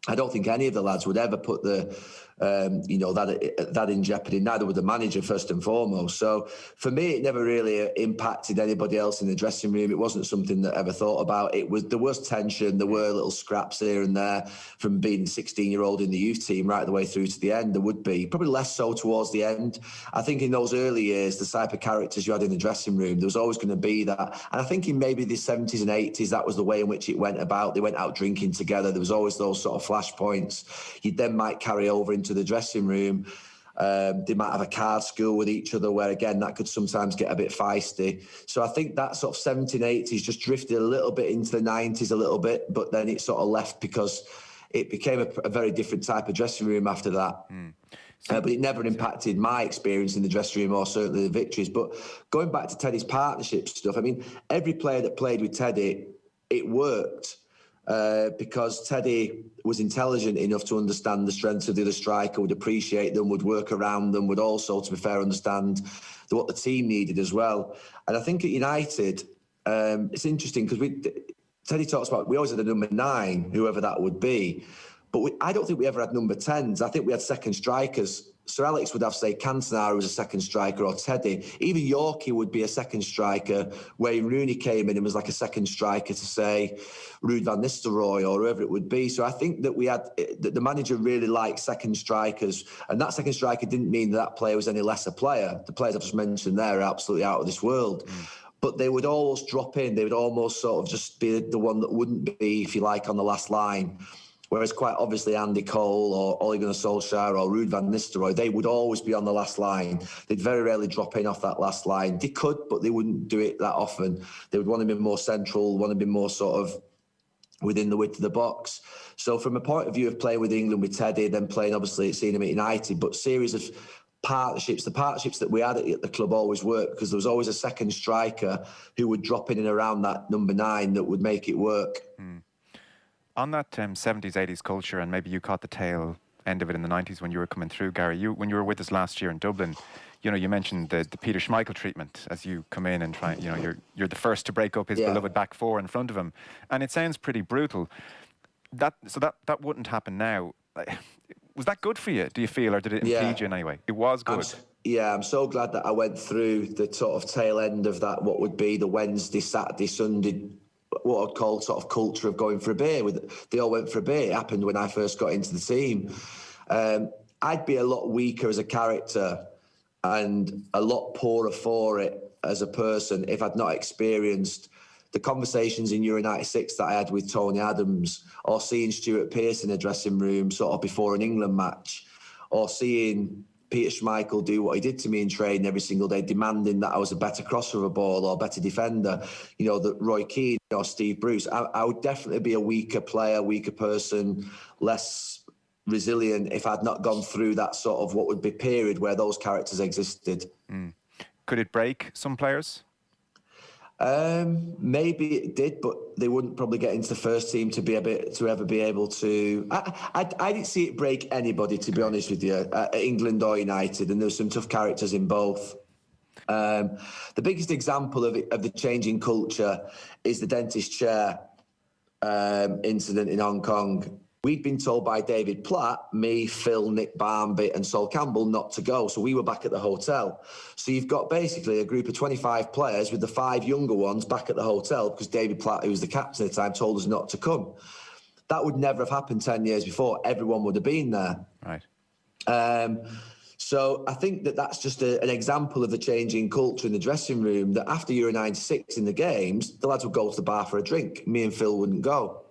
Speaker 3: I don't think any of the lads would ever put that in jeopardy. Neither would the manager, first and foremost. So for me, it never really impacted anybody else in the dressing room. It wasn't something that I ever thought about. There was tension. There were little scraps here and there from being 16-year-old in the youth team right the way through to the end. There would be probably less so towards the end. I think in those early years, the type of characters you had in the dressing room, there was always going to be that. And I think in maybe the 70s and 80s, that was the way in which it went about. They went out drinking together. There was always those sort of flashpoints. You then might carry over into the dressing room. They might have a card school with each other where, again, that could sometimes get a bit feisty. So I think that sort of 70s, 80s just drifted a little bit into the 90s a little bit, but then it sort of left because it became a very different type of dressing room after that. But it never impacted my experience in the dressing room or certainly the victories. But going back to Teddy's partnership stuff, I mean, every player that played with Teddy, it worked. because Teddy was intelligent enough to understand the strengths of the other striker, would appreciate them, would work around them, would also, to be fair, understand what the team needed as well. And I think at United, it's interesting because Teddy talks about, we always had a number 9, whoever that would be. But I don't think we ever had number 10s. I think we had second strikers. Sir Alex would have, say, Cantona, who was a second striker, or Teddy. Even Yorkie would be a second striker. Wayne Rooney came in and was like a second striker to, say, Ruud van Nistelrooy or whoever it would be. So I think that the manager really liked second strikers. And that second striker didn't mean that player was any less a player. The players I've just mentioned there are absolutely out of this world. But they would always drop in. They would almost sort of just be the one that wouldn't be, if you like, on the last line. Whereas quite obviously Andy Cole or Ole Gunnar Solskjaer or Ruud van Nistelrooy, they would always be on the last line. They'd very rarely drop in off that last line. They could, but they wouldn't do it that often. They would want to be more central, want to be more sort of within the width of the box. So from a point of view of playing with England with Teddy, then playing obviously seeing him at United, but series of partnerships, the partnerships that we had at the club always worked because there was always a second striker who would drop in and around that number 9 that would make it work.
Speaker 2: On that 70s, 80s culture, and maybe you caught the tail end of it in the 90s when you were coming through, Gary, when you were with us last year in Dublin, you know, you mentioned the Peter Schmeichel treatment as you come in and try, you know, you're the first to break up his beloved back four in front of him. And it sounds pretty brutal. That wouldn't happen now. Was that good for you, do you feel, or did it impede you in any way? It was good.
Speaker 3: I'm so glad that I went through the sort of tail end of that, what would be the Wednesday, Saturday, Sunday, what I'd call sort of culture of going for a beer. They all went for a beer. It happened when I first got into the team. I'd be a lot weaker as a character and a lot poorer for it as a person if I'd not experienced the conversations in Euro 96 that I had with Tony Adams, or seeing Stuart Pearce in a dressing room sort of before an England match, or seeing Peter Schmeichel do what he did to me in training every single day, demanding that I was a better crosser of a ball or better defender, you know, that Roy Keane or Steve Bruce. I would definitely be a weaker player, weaker person, less resilient if I'd not gone through that sort of what would be period where those characters existed.
Speaker 2: Could it break some players?
Speaker 3: Maybe it did, but they wouldn't probably get into the first team to ever be able to. I didn't see it break anybody, to be honest with you, England or United, and there were some tough characters in both. The biggest example of the changing culture is the dentist chair incident in Hong Kong. We'd been told by David Platt, me, Phil, Nick Barmby and Sol Campbell not to go. So we were back at the hotel. So you've got basically a group of 25 players with the 5 younger ones back at the hotel because David Platt, who was the captain at the time, told us not to come. That would never have happened 10 years before. Everyone would have been there.
Speaker 2: Right.
Speaker 3: So I think that's just an example of the changing culture in the dressing room, that after Euro 96 in the games, the lads would go to the bar for a drink. Me and Phil wouldn't go.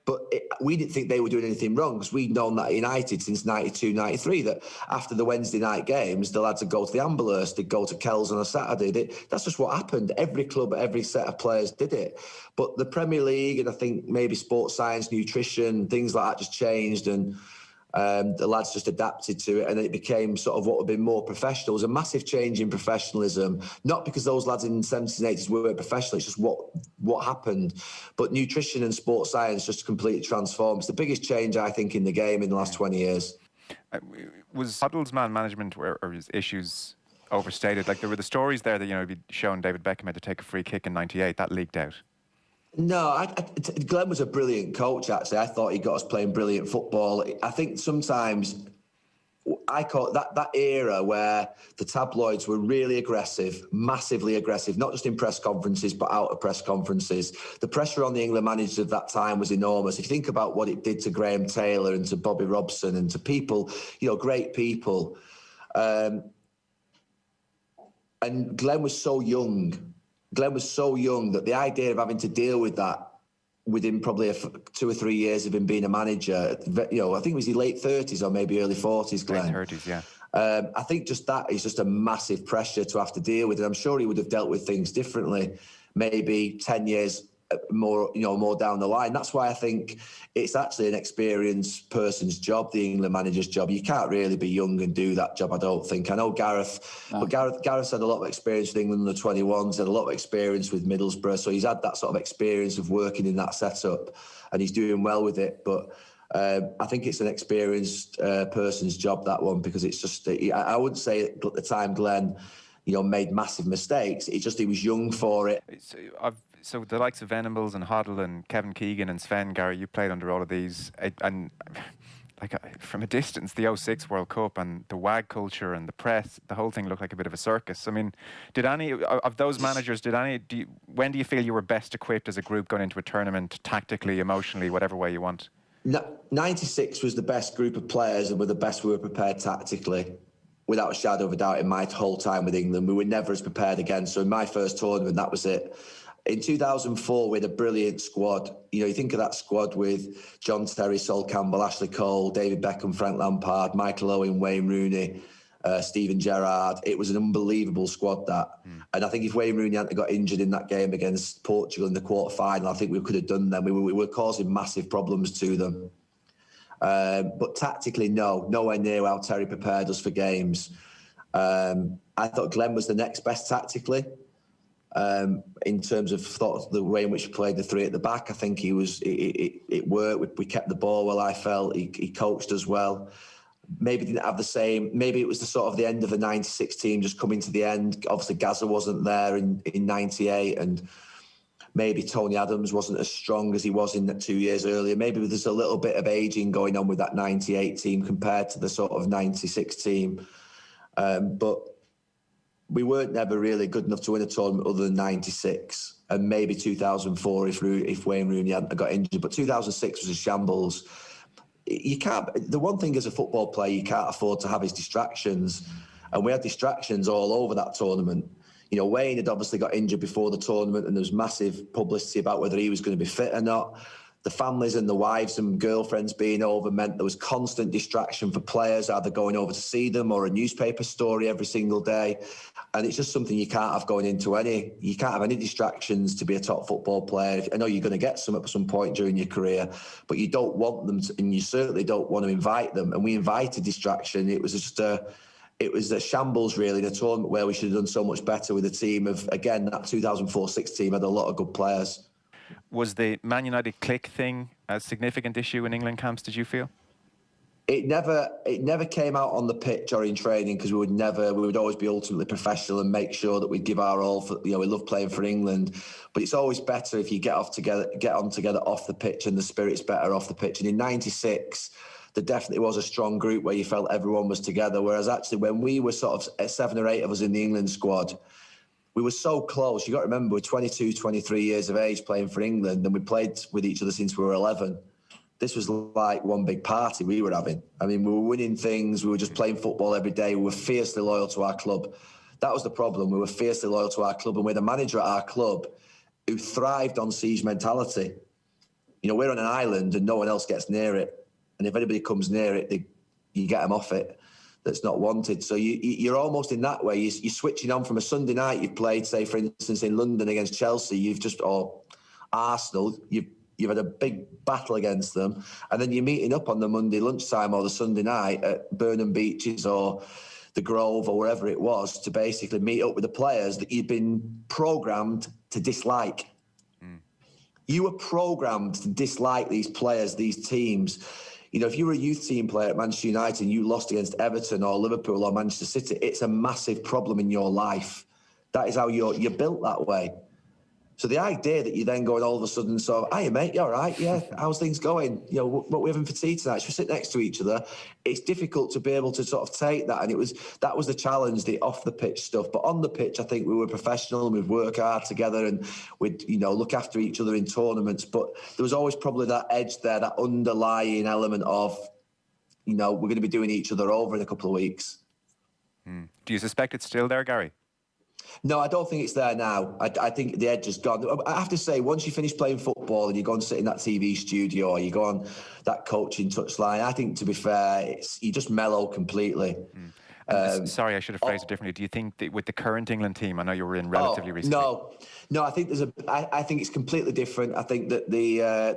Speaker 3: But we didn't think they were doing anything wrong because we'd known that at United since 92, 93, that after the Wednesday night games, the lads would go to the Amberhurst, they'd go to Kells on a Saturday. That's just what happened. Every club, every set of players did it. But the Premier League and I think maybe sports science, nutrition, things like that just changed, and the lads just adapted to it, and it became sort of what would be more professional. It was a massive change in professionalism, not because those lads in the 70s and 80s weren't professional, it's just what happened. But nutrition and sports science just completely transformed. It's the biggest change, I think, in the game in the last 20 years.
Speaker 2: Was Hoddle's man management or his issues overstated? Like, there were the stories there that, you know, he'd shown David Beckham had to take a free kick in 98. That leaked out.
Speaker 3: No, Glenn was a brilliant coach, actually. I thought he got us playing brilliant football. I think sometimes I call it that era where the tabloids were really aggressive, massively aggressive, not just in press conferences, but out of press conferences. The pressure on the England managers of that time was enormous. If you think about what it did to Graham Taylor and to Bobby Robson and to people, you know, great people. And Glenn was so young. Glenn was so young that the idea of having to deal with that within probably 2 or 3 years of him being a manager, you know, I think it was his late 30s or maybe early 40s, Glenn.
Speaker 2: Late 30s, yeah.
Speaker 3: I think just that is just a massive pressure to have to deal with. And I'm sure he would have dealt with things differently maybe 10 years more down the line. That's why I think it's actually an experienced person's job, the England manager's job. You can't really be young and do that job, I don't think. I know Gareth, but Gareth's had a lot of experience with England under 21s, had a lot of experience with Middlesbrough, so he's had that sort of experience of working in that setup, and he's doing well with it. But I think it's an experienced person's job, that one, because it's just, I wouldn't say at the time Glenn, made massive mistakes. It's just he was young for it.
Speaker 2: So the likes of Venables and Hoddle and Kevin Keegan and Sven, Gary, you played under all of these. And from a distance, the 06 World Cup and the WAG culture and the press, the whole thing looked like a bit of a circus. I mean, did any of those managers, when do you feel you were best equipped as a group going into a tournament, tactically, emotionally, whatever way you want?
Speaker 3: 96 was the best group of players and were the best we were prepared tactically, without a shadow of a doubt. In my whole time with England, we were never as prepared again. So in my first tournament, that was it. In 2004, we had a brilliant squad. You think of that squad with John Terry, Sol Campbell, Ashley Cole, David Beckham, Frank Lampard, Michael Owen, Wayne Rooney, Steven Gerrard. It was an unbelievable squad, that. And I think if Wayne Rooney hadn't got injured in that game against Portugal in the quarter-final, I think we could have done them. We were causing massive problems to them. But tactically, nowhere near how Terry prepared us for games. I thought Glenn was the next best tactically. In terms of the way in which he played the three at the back, I think it worked. We kept the ball well, I felt. He coached us well. Maybe didn't have the same. Maybe it was the end of the 96 team just coming to the end. Obviously, Gazza wasn't there in 98, and maybe Tony Adams wasn't as strong as he was in 2 years earlier. Maybe there's a little bit of ageing going on with that 98 team compared to the sort of 96 team. But we weren't never really good enough to win a tournament other than 96 and maybe 2004 if Wayne Rooney hadn't got injured. But 2006 was a shambles. You can't. The one thing as a football player you can't afford to have is distractions, and we had distractions all over that tournament. Wayne had obviously got injured before the tournament, and there was massive publicity about whether he was going to be fit or not. The families and the wives and girlfriends being over meant there was constant distraction for players, either going over to see them or a newspaper story every single day. And it's just something you can't have going into you can't have any distractions to be a top football player. I know you're going to get some at some point during your career, but you don't want them to, and you certainly don't want to invite them. And we invited distraction. It was just it was a shambles, really, in a tournament where we should have done so much better with a team of, again, that 2004-06 team had a lot of good players.
Speaker 2: Was the Man United clique thing a significant issue in England camps, did you feel?
Speaker 3: It never came out on the pitch or in training, because we would always be ultimately professional and make sure that we'd give our all for, we love playing for England, but it's always better if you get on together off the pitch, and the spirit's better off the pitch. And in 96, there definitely was a strong group where you felt everyone was together, whereas actually when we were sort of 7 or 8 of us in the England squad, we were so close. You got to remember, we're 22, 23 years of age playing for England, and we played with each other since we were 11. This was like one big party we were having. I mean, we were winning things. We were just playing football every day. We were fiercely loyal to our club. That was the problem. We were fiercely loyal to our club, and we had a manager at our club who thrived on siege mentality. We're on an island and no one else gets near it. And if anybody comes near it, you get them off it. That's not wanted. So you're almost in that way. You're switching on from a Sunday night you've played, say, for instance, in London against Chelsea, or Arsenal, you've had a big battle against them, and then you're meeting up on the Monday lunchtime or the Sunday night at Burnham Beaches or the Grove or wherever it was to basically meet up with the players that you've been programmed to dislike. You were programmed to dislike these players, these teams. If you were a youth team player at Manchester United and you lost against Everton or Liverpool or Manchester City, it's a massive problem in your life. That is how you're built that way. So the idea that you then go and all of a sudden hiya mate, you all right? Yeah, how's things going? What we're having for tea tonight? Should we sit next to each other? It's difficult to be able to sort of take that. And that was the challenge, the off the pitch stuff. But on the pitch, I think we were professional and we'd work hard together and we'd, look after each other in tournaments. But there was always probably that edge there, that underlying element of, we're going to be doing each other over in a couple of weeks.
Speaker 2: Do you suspect it's still there, Gary?
Speaker 3: No, I don't think it's there now. I think the edge has gone. I have to say, once you finish playing football and you go and sit in that TV studio or you go on that coaching touchline, I think, to be fair, you just mellow completely.
Speaker 2: Sorry, I should have phrased it differently. Do you think that with the current England team, I know you were in relatively recently.
Speaker 3: No. I think I think it's completely different. I think that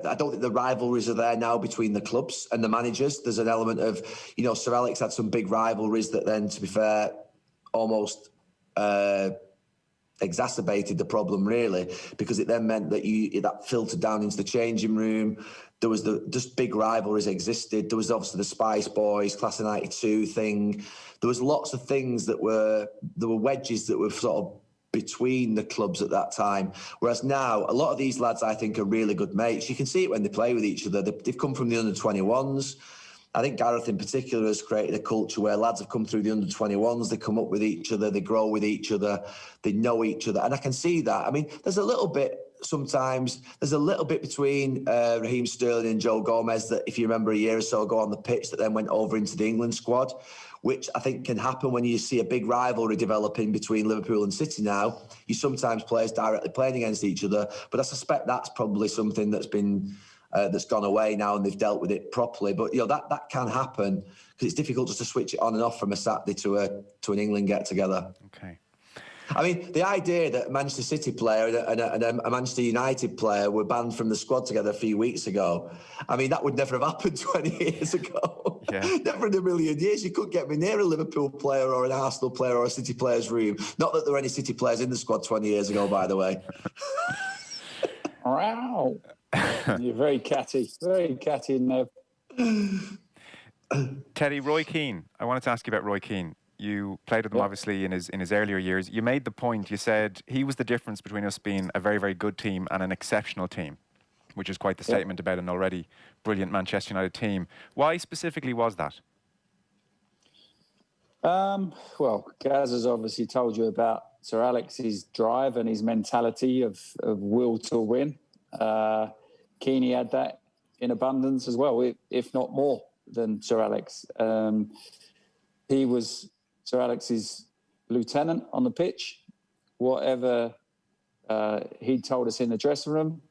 Speaker 3: I don't think the rivalries are there now between the clubs and the managers. There's an element of, Sir Alex had some big rivalries that then, to be fair, almost exacerbated the problem, really, because it then meant that that filtered down into the changing room. There was just big rivalries existed. There was obviously the Spice Boys, Class of '92 thing. There was lots of things there were wedges that were sort of between the clubs at that time. Whereas now, a lot of these lads, I think, are really good mates. You can see it when they play with each other. They've come from the under-21s. I think Gareth in particular has created a culture where lads have come through the under-21s, they come up with each other, they grow with each other, they know each other. And I can see that. I mean, there's a little bit between Raheem Sterling and Joe Gomez that, if you remember a year or so ago on the pitch, that then went over into the England squad, which I think can happen when you see a big rivalry developing between Liverpool and City now. You sometimes players directly playing against each other, but I suspect that's probably something that's been... that's gone away now, and they've dealt with it properly. But that can happen because it's difficult just to switch it on and off from a Saturday to an England get together.
Speaker 2: Okay.
Speaker 3: I mean, the idea that a Manchester City player and a Manchester United player were banned from the squad together a few weeks ago, I mean, that would never have happened 20 years ago. Yeah. Never in a million years. You couldn't get me near a Liverpool player or an Arsenal player or a City player's room. Not that there were any City players in the squad 20 years ago, by the way.
Speaker 4: Wow. You're very catty in there.
Speaker 2: Teddy, Roy Keane. I wanted to ask you about Roy Keane. You played with him, obviously, in his earlier years. You made the point, you said he was the difference between us being a very, very good team and an exceptional team, which is quite the statement about an already brilliant Manchester United team. Why specifically was that?
Speaker 4: Well, Gaz has obviously told you about Sir Alex's drive and his mentality of will to win. Keane had that in abundance as well, if not more than Sir Alex. He was Sir Alex's lieutenant on the pitch. Whatever he told us in the dressing room,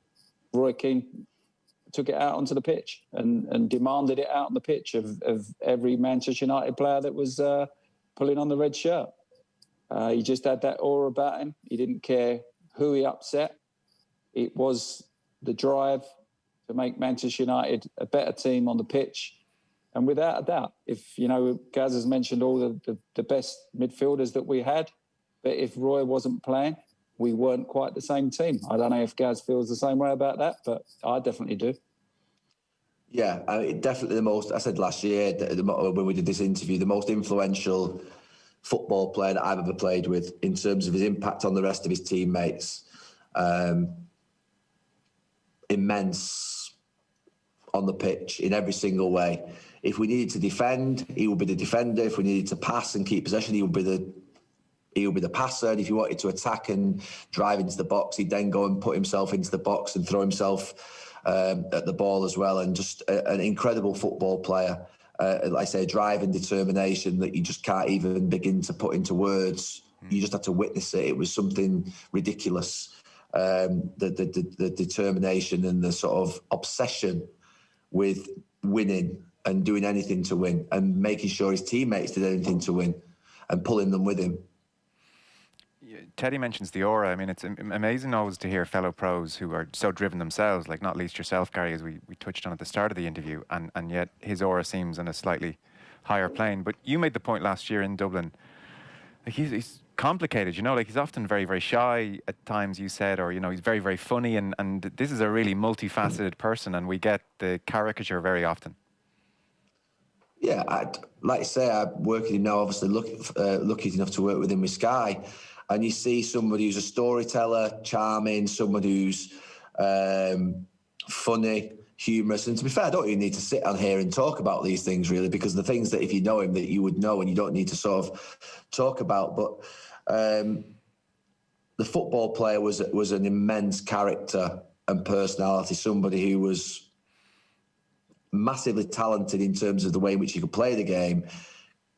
Speaker 4: Roy Keane took it out onto the pitch and demanded it out on the pitch of every Manchester United player that was pulling on the red shirt. He just had that aura about him. He didn't care who he upset. It was the drive to make Manchester United a better team on the pitch. And without a doubt, if, Gaz has mentioned all the best midfielders that we had, but if Roy wasn't playing, we weren't quite the same team. I don't know if Gaz feels the same way about that, but I definitely do.
Speaker 3: Yeah, definitely the most, I said last year when we did this interview, the most influential football player that I've ever played with in terms of his impact on the rest of his teammates. Immense on the pitch in every single way. If we needed to defend, he would be the defender. If we needed to pass and keep possession, he would be the passer. And if he wanted to attack and drive into the box, he'd then go and put himself into the box and throw himself at the ball as well. And just an incredible football player. Like I say, drive and determination that you just can't even begin to put into words. You just had to witness it. It was something ridiculous. The determination and the sort of obsession with winning and doing anything to win and making sure his teammates did anything to win and pulling them with him.
Speaker 2: Teddy mentions the aura. I mean, it's amazing always to hear fellow pros who are so driven themselves, like not least yourself, Gary, as we touched on at the start of the interview, and yet his aura seems on a slightly higher plane. But you made the point last year in Dublin, like he's complicated, like he's often very, very shy at times, you said, or, he's very, very funny, and this is a really multifaceted person, and we get the caricature very often.
Speaker 3: Yeah, like I say, I'm working him now, obviously lucky enough to work with him with Sky, and you see somebody who's a storyteller, charming, somebody who's funny, humorous. And to be fair, I don't even need to sit on here and talk about these things, really, because the things that if you know him that you would know and you don't need to sort of talk about. But the football player was an immense character and personality, somebody who was massively talented in terms of the way in which he could play the game,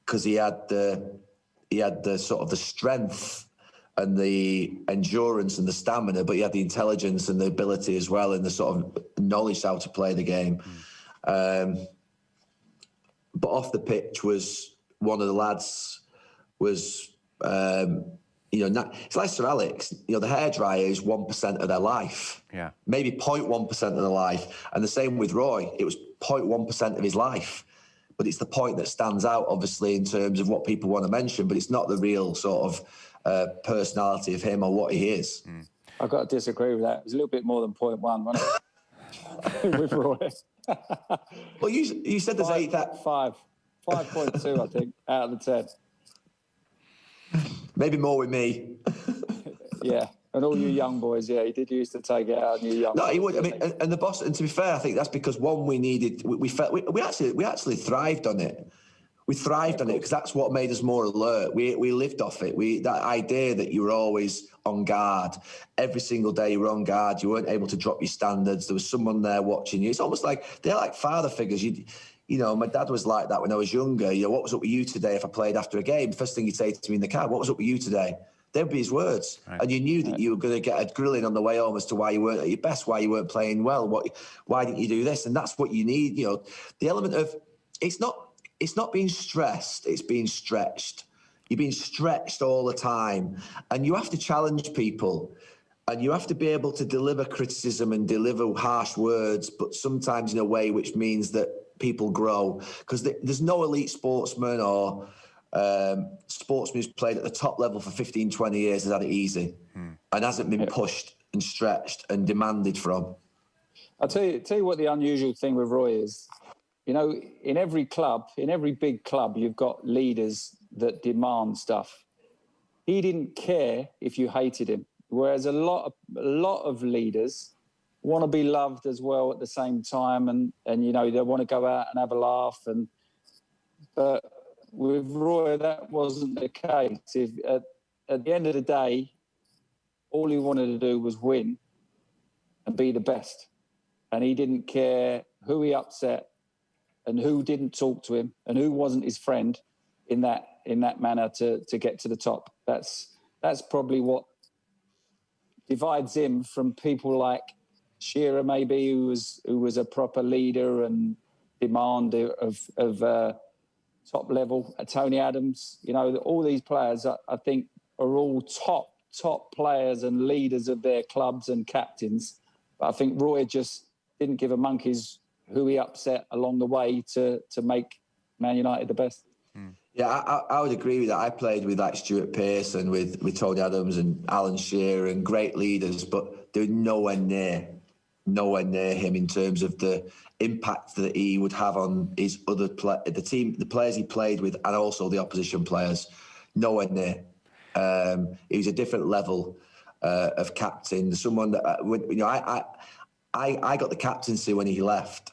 Speaker 3: because he had the sort of the strength and the endurance and the stamina, but he had the intelligence and the ability as well and the sort of knowledge how to play the game. But off the pitch was one of the lads was, it's like Sir Alex. The hairdryer is 1% of their life.
Speaker 2: Yeah.
Speaker 3: Maybe 0.1% of their life. And the same with Roy. It was 0.1% of his life. But it's the point that stands out, obviously, in terms of what people want to mention. But it's not the real sort of personality of him or what he is.
Speaker 4: I've got to disagree with that. It was a little bit more than 0.1, wasn't it? With Roy.
Speaker 3: Well, you said there's
Speaker 4: 5.2, I think, out of the 10.
Speaker 3: Maybe more with me.
Speaker 4: Yeah, and all you young boys, he did used to take it out on you young boys.
Speaker 3: No, he would. I mean, and the boss. And to be fair, I think that's because we needed. We felt we actually thrived on it. We thrived on it because that's what made us more alert. We lived off it. That idea that you were always on guard every single day. You were on guard. You weren't able to drop your standards. There was someone there watching you. It's almost like they're like father figures. My dad was like that when I was younger. What was up with you today if I played after a game? First thing he'd say to me in the car, what was up with you today? They'd be his words. Right. And you knew that you were going to get a grilling on the way home as to why you weren't at your best, why you weren't playing well, why didn't you do this? And that's what you need. The element of, it's not being stressed, it's being stretched. You're being stretched all the time. And you have to challenge people. And you have to be able to deliver criticism and deliver harsh words, but sometimes in a way which means that people grow. Because there's no elite sportsman or sportsman who's played at the top level for 15, 20 years has had it easy and hasn't been pushed and stretched and demanded from.
Speaker 4: I'll tell you what the unusual thing with Roy is. In every club, in every big club, you've got leaders that demand stuff. He didn't care if you hated him, whereas a lot of leaders want to be loved as well at the same time, and they want to go out and have a laugh. But with Roy, that wasn't the case. At the end of the day, all he wanted to do was win and be the best, and he didn't care who he upset and who didn't talk to him and who wasn't his friend in that manner to get to the top. That's probably what divides him from people like Shearer, maybe, who was a proper leader and demander of top level. Tony Adams, all these players, I think, are all top players and leaders of their clubs and captains. But I think Roy just didn't give a monkey's who he upset along the way to make Man United the best.
Speaker 3: Yeah, I would agree with that. I played with like Stuart Pearce and with Tony Adams and Alan Shearer and great leaders, but they're nowhere near him in terms of the impact that he would have on his other the players he played with, and also the opposition players. Nowhere near. He was a different level of captain. Someone that I got the captaincy when he left.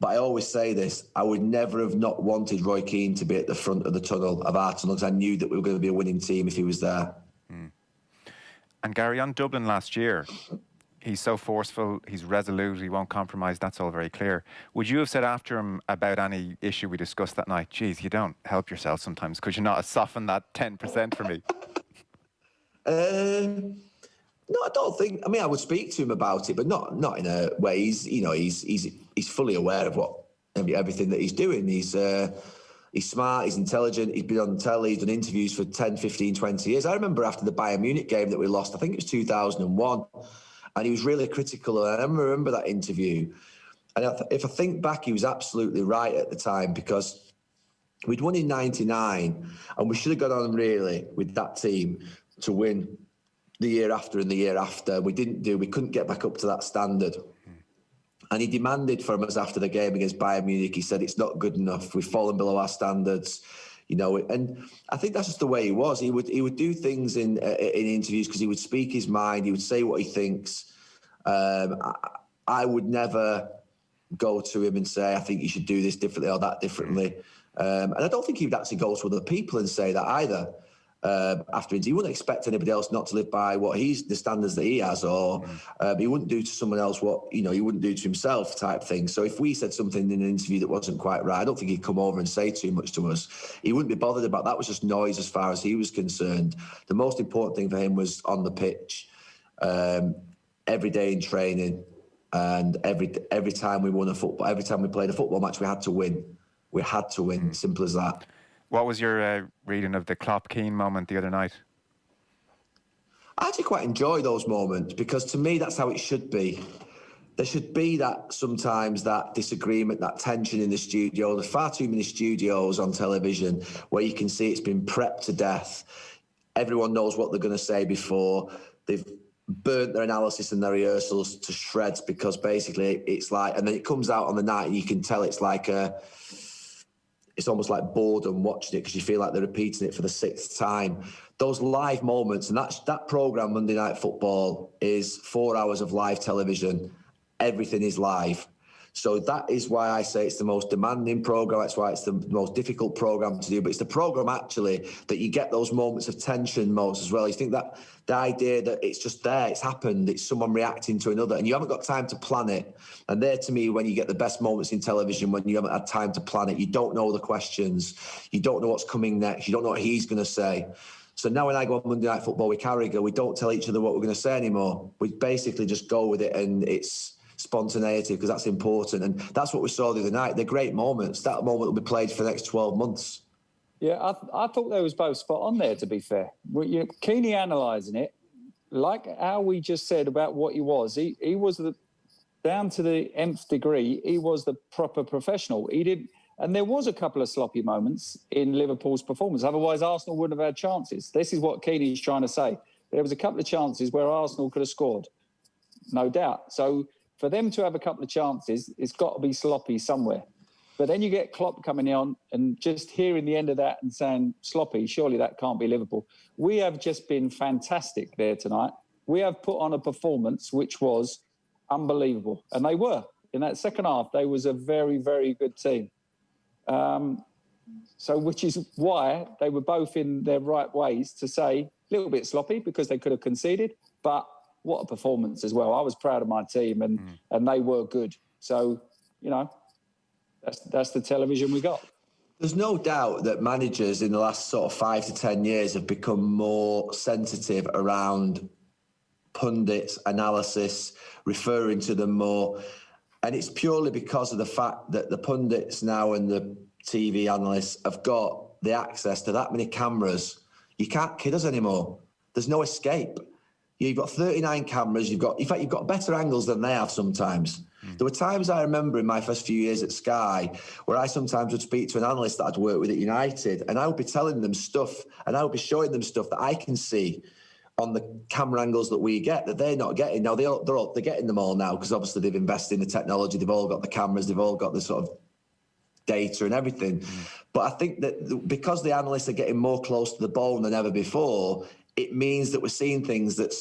Speaker 3: But I always say this, I would never have not wanted Roy Keane to be at the front of the tunnel, of our tunnel, because I knew that we were going to be a winning team if he was there.
Speaker 2: And Gary, on Dublin last year, he's so forceful, he's resolute, he won't compromise, that's all very clear. Would you have said after him about any issue we discussed that night, geez, you don't help yourself sometimes, because you're not soften that 10% for me?
Speaker 3: No, I don't think. I mean, I would speak to him about it, but not in a way. He's fully aware of everything that he's doing. He's smart, he's intelligent, he's been on the telly, he's done interviews for 10, 15, 20 years. I remember after the Bayern Munich game that we lost, I think it was 2001, and he was really critical. And I remember that interview. And if I think back, he was absolutely right at the time, because we'd won in '99, and we should have gone on really with that team to win the year after and the year after. We couldn't get back up to that standard. And he demanded from us after the game against Bayern Munich. He said, it's not good enough. We've fallen below our standards, and I think that's just the way he was. He would do things in interviews because he would speak his mind. He would say what he thinks. I would never go to him and say, I think you should do this differently or that differently. And I don't think he would actually go to other people and say that either. After he wouldn't expect anybody else not to live by the standards that he has, or he wouldn't do to someone else what he wouldn't do to himself, type thing. So if we said something in an interview that wasn't quite right, I don't think he'd come over and say too much to us. He wouldn't be bothered about that. Was just noise as far as he was concerned. The most important thing for him was on the pitch, every day in training, and every time we won every time we played a football match, we had to win. We had to win. Simple as that.
Speaker 2: What was your reading of the Klopp-Keane moment the other night?
Speaker 3: I actually quite enjoy those moments because to me, that's how it should be. There should be that sometimes that disagreement, that tension in the studio. There's far too many studios on television where you can see it's been prepped to death. Everyone knows what they're going to say before. They've burnt their analysis and their rehearsals to shreds because basically it's like, and then it comes out on the night and you can tell it's like it's almost like boredom watching it because you feel like they're repeating it for the 6th time. Those live moments, and that programme, Monday Night Football, is 4 hours of live television. Everything is live. So that is why I say it's the most demanding programme. That's why it's the most difficult programme to do. But it's the programme, actually, that you get those moments of tension most as well. You think that the idea that it's just there, it's happened, it's someone reacting to another, and you haven't got time to plan it. And there, to me, when you get the best moments in television, when you haven't had time to plan it, you don't know the questions, you don't know what's coming next, you don't know what he's going to say. So now when I go on Monday Night Football with Carragher, we don't tell each other what we're going to say anymore. We basically just go with it, and it's spontaneity because that's important. And that's what we saw the other night. They're great moments. That moment will be played for the next 12 months.
Speaker 4: Yeah, I thought they was both spot on there, to be fair. You're keenly analysing it, like how we just said about what he was. He was down to the nth degree, he was the proper professional. He did. And there was a couple of sloppy moments in Liverpool's performance. Otherwise, Arsenal wouldn't have had chances. This is what Keane's trying to say. There was a couple of chances where Arsenal could have scored, no doubt. So for them to have a couple of chances, it's got to be sloppy somewhere. But then you get Klopp coming on and just hearing the end of that and saying, sloppy, surely that can't be Liverpool. We have just been fantastic there tonight. We have put on a performance which was unbelievable. And they were. In that second half, they was a very, very good team. So which is why they were both in their right ways to say a little bit sloppy because they could have conceded, but what a performance as well. I was proud of my team and they were good. So, you know, that's the television we got.
Speaker 3: There's no doubt that managers in the last sort of 5 to 10 years have become more sensitive around pundits, analysis, referring to them more. And it's purely because of the fact that the pundits now and the TV analysts have got the access to that many cameras. You can't kid us anymore. There's no escape. You've got 39 cameras. In fact, you've got better angles than they have sometimes. There were times I remember in my first few years at Sky where I sometimes would speak to an analyst that I'd worked with at United, and I would be telling them stuff, and I would be showing them stuff that I can see on the camera angles that we get that they're not getting. Now, they're getting them all now because obviously they've invested in the technology. They've all got the cameras. They've all got the sort of data and everything. But I think that because the analysts are getting more close to the ball than ever before, it means that we're seeing things that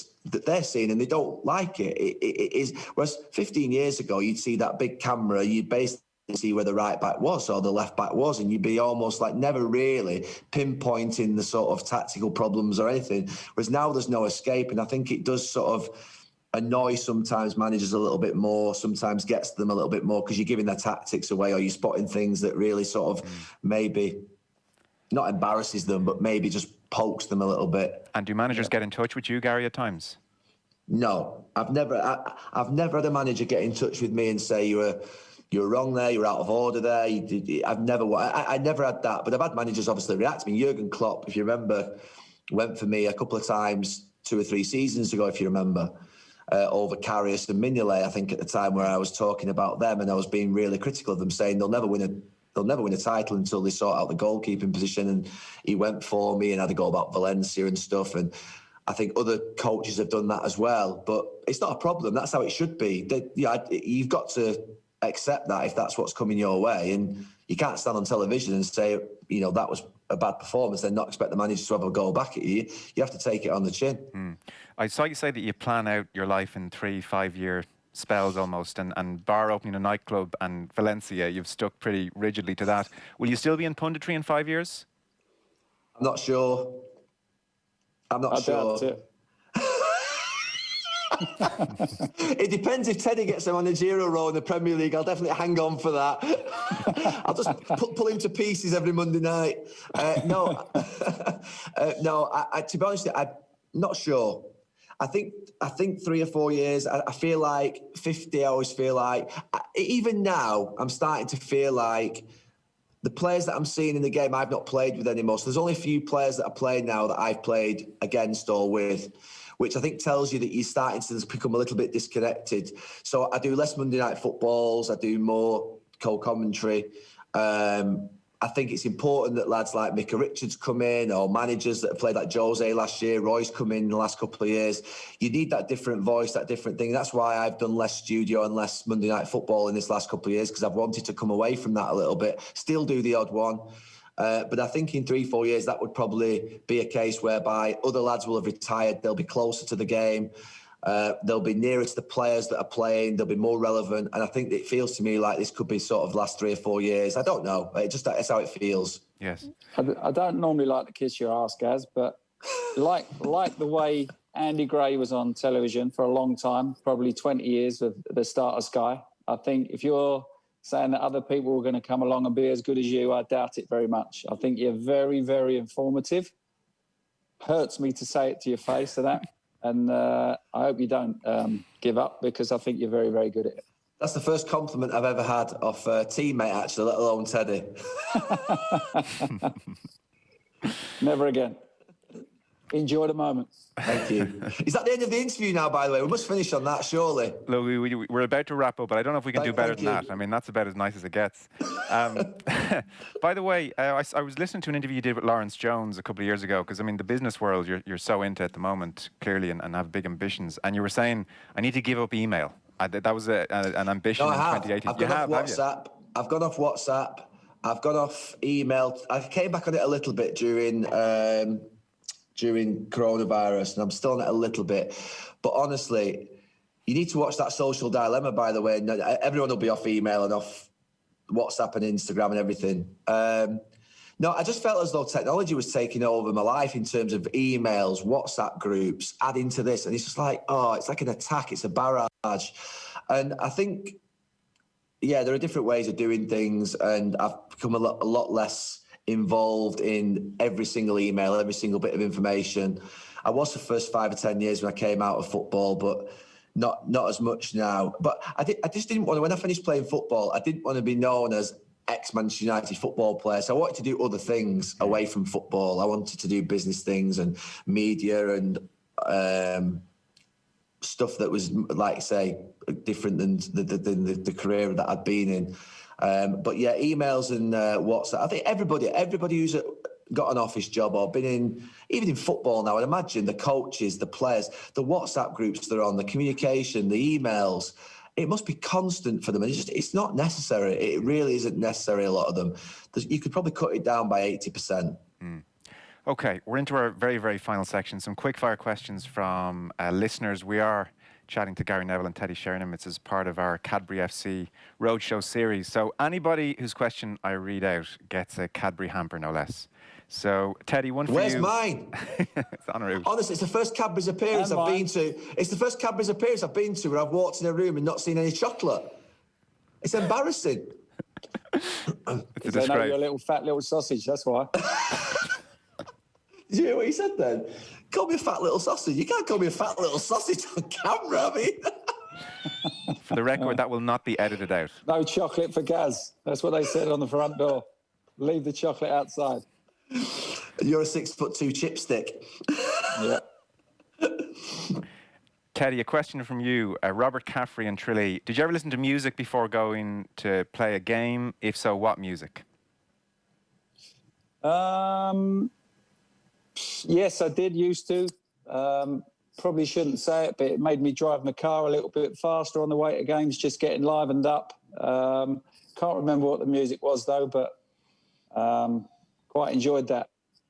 Speaker 3: they're seeing and they don't like it. It is. Whereas 15 years ago, you'd see that big camera, you'd basically see where the right back was or the left back was, and you'd be almost like never really pinpointing the sort of tactical problems or anything. Whereas now there's no escape, and I think it does sort of annoy sometimes managers a little bit more, sometimes gets them a little bit more because you're giving their tactics away or you're spotting things that really sort of maybe not embarrasses them, but maybe just pokes them a little bit.
Speaker 2: And do managers get in touch with you, Gary, at times?
Speaker 3: No, I've never had a manager get in touch with me and say you're wrong there, you're out of order there. I never had that, but I've had managers obviously react to me. Jurgen Klopp, if you remember, went for me a couple of times 2 or 3 seasons ago, if you remember, over Karius and Mignolet, I think at the time where I was talking about them and I was being really critical of them, saying they'll never win a title until they sort out the goalkeeping position. And he went for me and had a go about Valencia and stuff. And I think other coaches have done that as well. But it's not a problem. That's how it should be. You've got to accept that if that's what's coming your way. And you can't stand on television and say, you know, that was a bad performance, then not expect the manager to have a go back at you. You have to take it on the chin.
Speaker 2: I saw you say that you plan out your life in 3-5 year spells almost, and bar opening a nightclub and Valencia, you've stuck pretty rigidly to that. Will you still be in punditry in 5 years?
Speaker 3: I'm not sure. I'm not sure. It depends if Teddy gets a managerial role in the Premier League. I'll definitely hang on for that. I'll just pull him to pieces every Monday night. No, to be honest, I'm not sure. I think 3 or 4 years. I feel like 50. I always feel like, even now, I'm starting to feel like the players that I'm seeing in the game, I've not played with anymore. So there's only a few players that I play now that I've played against or with, which I think tells you that you're starting to become a little bit disconnected. So I do less Monday night footballs. I do more co-commentary. I think it's important that lads like Micah Richards come in, or managers that have played like Jose last year, Roy's come in the last couple of years. You need that different voice, that different thing. That's why I've done less studio and less Monday night football in this last couple of years, because I've wanted to come away from that a little bit, still do the odd one. But I think in 3-4 years, that would probably be a case whereby other lads will have retired. They'll be closer to the game. They'll be nearer to the players that are playing. They'll be more relevant. And I think it feels to me like this could be sort of last 3 or 4 years. I don't know. That's how it feels.
Speaker 2: Yes.
Speaker 4: I don't normally like to kiss your ass, Gaz, but like the way Andy Gray was on television for a long time, probably 20 years with the start of Sky. I think if you're saying that other people were going to come along and be as good as you, I doubt it very much. I think you're very, very informative. Hurts me to say it to your face, to that. And I hope you don't give up, because I think you're very, very good at it.
Speaker 3: That's the first compliment I've ever had of a teammate, actually, let alone Teddy.
Speaker 4: Never again. Enjoy the moment.
Speaker 3: Thank you. Is that the end of the interview now, by the way? We must finish on that, surely.
Speaker 2: Look, we're about to wrap up, but I don't know if we can do better than that. I mean, that's about as nice as it gets. By the way, I was listening to an interview you did with Lawrence Jones a couple of years ago, because, I mean, the business world you're so into at the moment, clearly, and have big ambitions. And you were saying, I need to give up email. That was an ambition in 2018.
Speaker 3: I've gone off WhatsApp. I've gone off WhatsApp. I've gone off email. I came back on it a little bit during coronavirus, and I'm still on it a little bit. But honestly, you need to watch that Social Dilemma, by the way. Everyone will be off email and off WhatsApp and Instagram and everything. No, I just felt as though technology was taking over my life in terms of emails, WhatsApp groups, adding to this. And it's just like, it's like an attack. It's a barrage. And I think, there are different ways of doing things. And I've become a lot less involved in every single email, every single bit of information. I was the first 5 or 10 years when I came out of football, but not as much now. But I just didn't want to, when I finished playing football, I didn't want to be known as ex-Manchester United football player. So I wanted to do other things away from football. I wanted to do business things and media and stuff that was, like, say, different than the career that I'd been in. But yeah, emails and WhatsApp. I think everybody who's got an office job or been in, even in football now, I'd imagine the coaches, the players, the WhatsApp groups they're on, the communication, the emails, it must be constant for them. And it's not necessary. It really isn't necessary, a lot of them. You could probably cut it down by 80%.
Speaker 2: Okay, we're into our very, very final section. Some quick fire questions from listeners. We are chatting to Gary Neville and Teddy Sheringham. It's as part of our Cadbury FC Roadshow series. So anybody whose question I read out gets a Cadbury hamper, no less. So, Teddy, one for you.
Speaker 3: Where's mine?
Speaker 2: It's en route.
Speaker 3: Honestly, it's the first Cadbury's appearance I've been to. It's the first Cadbury's appearance I've been to where I've walked in a room and not seen any chocolate. It's embarrassing.
Speaker 2: It's a
Speaker 4: They know
Speaker 2: disgrace.
Speaker 4: you're a little fat little sausage, that's why.
Speaker 3: Did you hear what he said then? Call me a fat little sausage. You can't call me a fat little sausage on camera, I mean.
Speaker 2: For the record, that will not be edited out.
Speaker 4: No chocolate for Gaz. That's what they said on the front door. Leave the chocolate outside.
Speaker 3: You're a 6'2" chipstick.
Speaker 4: Yeah.
Speaker 2: Teddy, a question from you. Robert Caffrey and Tralee. Did you ever listen to music before going to play a game? If so, what music?
Speaker 4: Yes, I did used to. Probably shouldn't say it, but it made me drive my car a little bit faster on the way to games, just getting livened up. Can't remember what the music was, though, but quite enjoyed that.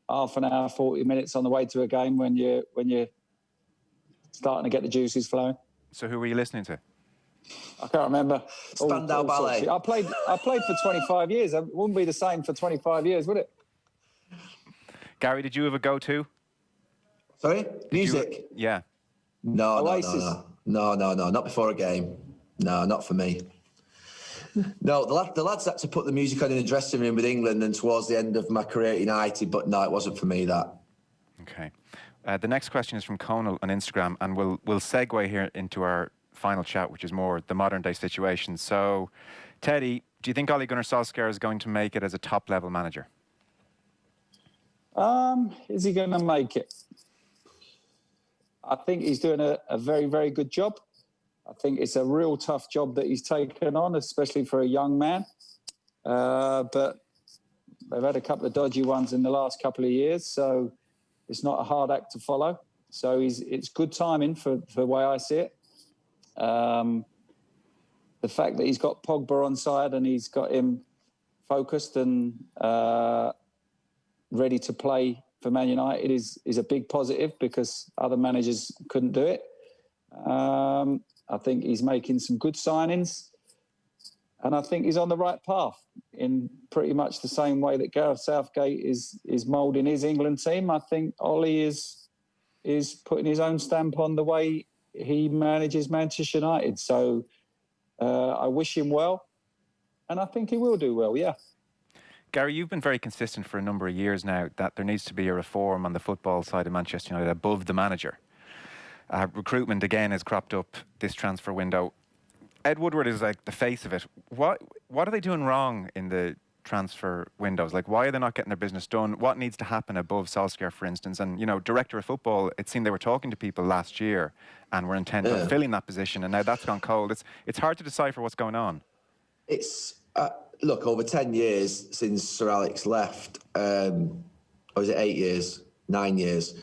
Speaker 4: Half an hour, 40 minutes on the way to a game when you're starting to get the juices flowing.
Speaker 2: So who were you listening to?
Speaker 4: I can't remember.
Speaker 3: Spandau Ballet.
Speaker 4: I played for 25 years. It wouldn't be the same for 25 years, would it?
Speaker 2: Gary, did you have a go-to?
Speaker 3: Sorry? Music?
Speaker 2: Yeah.
Speaker 3: No,
Speaker 4: Oasis.
Speaker 3: No, not before a game. No, not for me. No, the lads had to put the music on in the dressing room with England and towards the end of my career at United, but no, it wasn't for me, that.
Speaker 2: Okay. The next question is from Conal on Instagram, and we'll segue here into our final chat, which is more the modern day situation. So Teddy, do you think Ole Gunnar Solskjaer is going to make it as a top-level manager?
Speaker 4: Is he going to make it? I think he's doing a very, very good job. I think it's a real tough job that he's taken on, especially for a young man. But they've had a couple of dodgy ones in the last couple of years, so it's not a hard act to follow. So it's good timing for the way I see it. The fact that he's got Pogba on side and he's got him focused and ready to play for Man United is a big positive, because other managers couldn't do it. I think he's making some good signings, and I think he's on the right path in pretty much the same way that Gareth Southgate is moulding his England team. I think Ollie is putting his own stamp on the way he manages Manchester United. So I wish him well, and I think he will do well, yeah.
Speaker 2: Gary, you've been very consistent for a number of years now that there needs to be a reform on the football side of Manchester United above the manager. Recruitment, again, has cropped up this transfer window. Ed Woodward is like the face of it. What are they doing wrong in the transfer windows? Like, why are they not getting their business done? What needs to happen above Solskjaer, for instance? And, you know, director of football, it seemed they were talking to people last year and were intent on filling that position, and now that's gone cold. It's hard to decipher what's going on.
Speaker 3: It's... look, over 10 years since Sir Alex left, or is it 8 years, 9 years,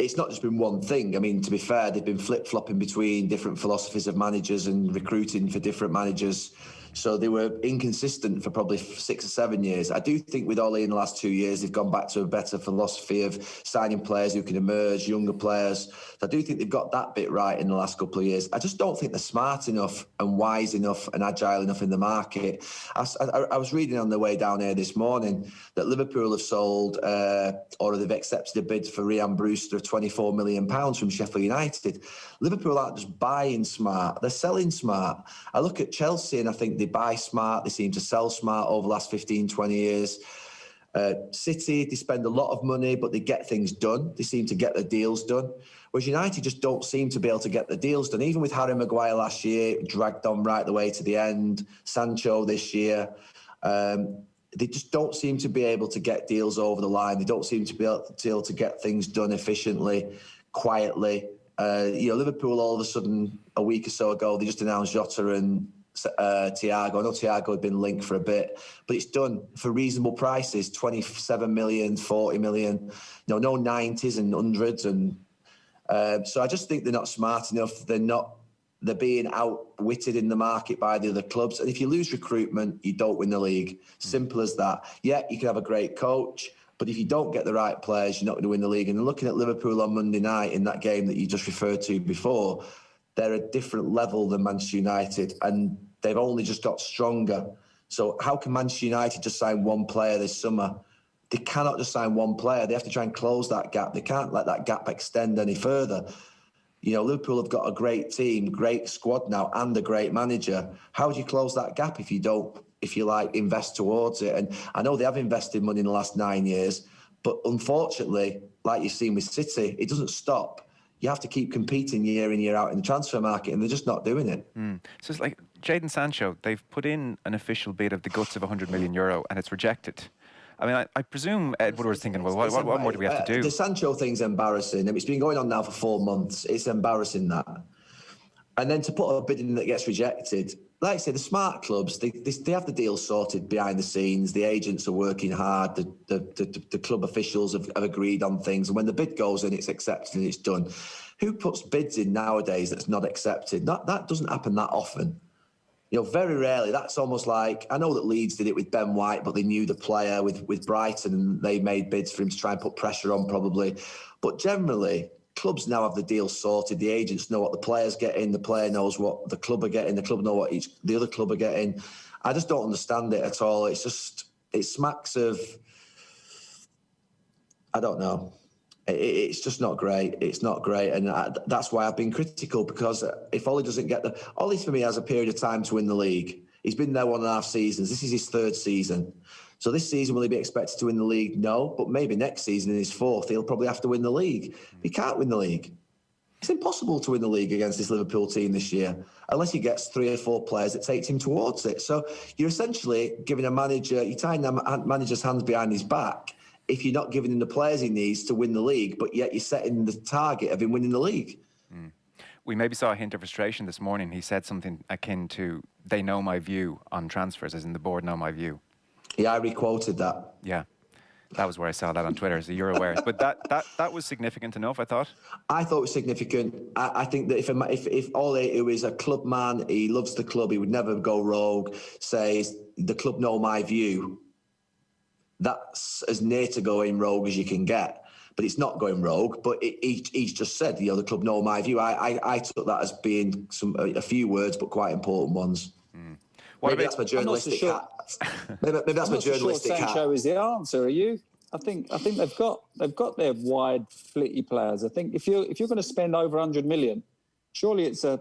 Speaker 3: it's not just been one thing. I mean, to be fair, they've been flip-flopping between different philosophies of managers and recruiting for different managers. So they were inconsistent for probably 6 or 7 years. I do think with Ole in the last 2 years, they've gone back to a better philosophy of signing players who can emerge, younger players. So I do think they've got that bit right in the last couple of years. I just don't think they're smart enough and wise enough and agile enough in the market. I was reading on the way down here this morning that Liverpool have sold or they've accepted a bid for Ryan Brewster of £24 million from Sheffield United. Liverpool aren't just buying smart, they're selling smart. I look at Chelsea and I think they buy smart, they seem to sell smart over the last 15, 20 years. City, they spend a lot of money, but they get things done. They seem to get the deals done. Whereas United just don't seem to be able to get the deals done. Even with Harry Maguire last year, dragged on right the way to the end. Sancho this year. They just don't seem to be able to get deals over the line. They don't seem to be able to get things done efficiently, quietly. Liverpool all of a sudden, a week or so ago, they just announced Jota and Thiago. I know Thiago had been linked for a bit, but it's done for reasonable prices, 27 million, 40 million, no 90s and 100s. And so I just think they're not smart enough. They're being outwitted in the market by the other clubs. And if you lose recruitment, you don't win the league. Simple as that. Yeah, you can have a great coach, but if you don't get the right players, you're not going to win the league. And looking at Liverpool on Monday night in that game that you just referred to before, they're a different level than Manchester United, and they've only just got stronger. So how can Manchester United just sign one player this summer? They cannot just sign one player. They have to try and close that gap. They can't let that gap extend any further. You know, Liverpool have got a great team, great squad now, and a great manager. How do you close that gap if you don't, invest towards it? And I know they have invested money in the last 9 years, but unfortunately, like you've seen with City, it doesn't stop. You have to keep competing year in, year out in the transfer market, and they're just not doing it.
Speaker 2: So it's like Jadon Sancho, they've put in an official bid of the guts of €100 million, and it's rejected. I mean, I presume Ed Woodward's thinking, well, what more do we have to do?
Speaker 3: The Sancho thing's embarrassing. I mean, it's been going on now for 4 months. It's embarrassing that. And then to put a bid in that gets rejected, like I say, the smart clubs, they have the deal sorted behind the scenes. The agents are working hard. The club officials have agreed on things. And when the bid goes in, it's accepted and it's done. Who puts bids in nowadays that's not accepted? That doesn't happen that often. You know, very rarely. That's almost like, I know that Leeds did it with Ben White, but they knew the player with Brighton and they made bids for him to try and put pressure on probably. But generally, clubs now have the deal sorted. The agents know what the player's getting. The player knows what the club are getting. The club know what the other club are getting. I just don't understand it at all. It smacks of, I don't know. It's just not great. It's not great. And that's why I've been critical, because if Ole doesn't get Ole for me has a period of time to win the league. He's been there 1.5 seasons. This is his 3rd season. So this season, will he be expected to win the league? No, but maybe next season in his 4th, he'll probably have to win the league. He can't win the league. It's impossible to win the league against this Liverpool team this year unless he gets 3 or 4 players that takes him towards it. So you're essentially giving you're tying the manager's hands behind his back if you're not giving him the players he needs to win the league, but yet you're setting the target of him winning the league.
Speaker 2: We maybe saw a hint of frustration this morning. He said something akin to, they know my view on transfers, as in the board know my view.
Speaker 3: Yeah, I re-quoted that.
Speaker 2: Yeah. That was where I saw that on Twitter, so you're aware. But that was significant enough, I thought.
Speaker 3: I thought it was significant. I think that if Ole, who is a club man, he loves the club, he would never go rogue, says, the club know my view. That's as near to going rogue as you can get. But it's not going rogue, but he's just said, the club know my view. I took that as being a few words, but quite important ones. Maybe that's my journalistic hat. Maybe that's my journalistic hat.
Speaker 4: Sancho is the answer. Are you? I think they've got their wide, flitty players. I think if you're going to spend over 100 million, surely it's a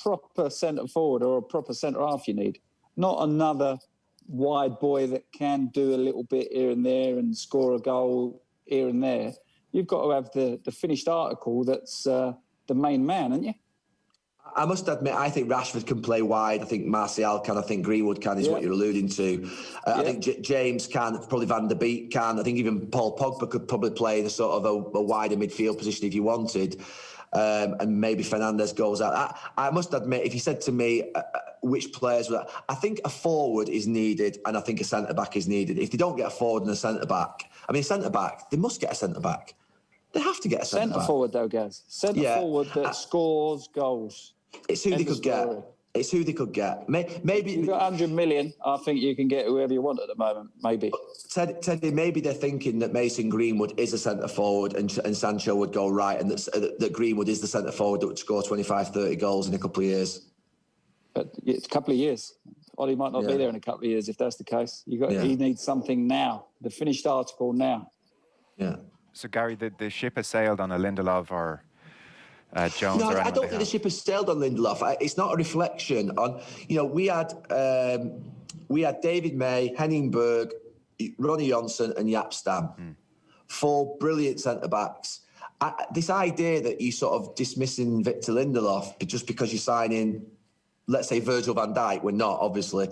Speaker 4: proper centre forward or a proper centre half you need, not another wide boy that can do a little bit here and there and score a goal here and there. You've got to have the finished article that's the main man, haven't you?
Speaker 3: I must admit, I think Rashford can play wide. I think Martial can. I think Greenwood can, is what you're alluding to. I think James can. Probably Van der Beek can. I think even Paul Pogba could probably play in a sort of a wider midfield position if you wanted. And maybe Fernandes goes out. I must admit, if you said to me which players were, I think a forward is needed and I think a centre-back is needed. If they don't get a forward and a centre-back, they must get a centre-back. They have to get a centre-back.
Speaker 4: Centre-forward, though, Gaz. Centre-forward that scores goals.
Speaker 3: It's who they could get. It's who they could get. Maybe
Speaker 4: you've got 100 million. I think you can get whoever you want at the moment. Maybe.
Speaker 3: Teddy, maybe they're thinking that Mason Greenwood is a centre forward and Sancho would go right, and that Greenwood is the centre forward that would score 25, 30 goals in a couple of years.
Speaker 4: But it's a couple of years. Ollie might not be there in a couple of years if that's the case. He needs something now. The finished article now.
Speaker 3: Yeah.
Speaker 2: So Gary, the ship has sailed on a Lindelof or Jones.
Speaker 3: No,
Speaker 2: or
Speaker 3: I don't think the ship has sailed on Lindelof. It's not a reflection on. We had David May, Henning Berg, Ronnie Johnson, and Jaap Stam. 4 brilliant centre backs. This idea that you sort of dismissing Victor Lindelof just because you're signing, let's say Virgil van Dijk, we're not obviously,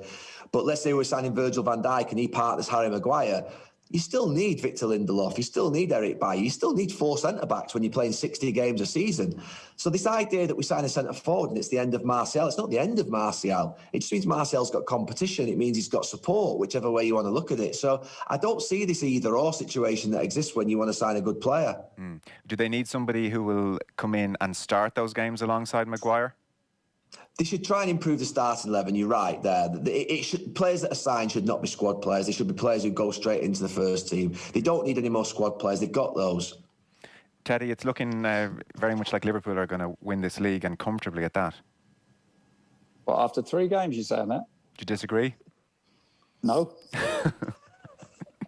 Speaker 3: but let's say we're signing Virgil van Dijk and he partners Harry Maguire. You still need Victor Lindelof. You still need Eric Bailly. You still need 4 centre-backs when you're playing 60 games a season. So this idea that we sign a centre-forward and it's the end of Martial, it's not the end of Martial. It just means Martial's got competition. It means he's got support, whichever way you want to look at it. So I don't see this either-or situation that exists when you want to sign a good player.
Speaker 2: Do they need somebody who will come in and start those games alongside Maguire?
Speaker 3: They should try and improve the starting 11. You're right there. Players that are signed should not be squad players. They should be players who go straight into the first team. They don't need any more squad players. They've got those.
Speaker 2: Teddy, it's looking very much like Liverpool are going to win this league and comfortably at that.
Speaker 4: Well, after 3 games, you're saying that?
Speaker 2: Do you disagree?
Speaker 4: No.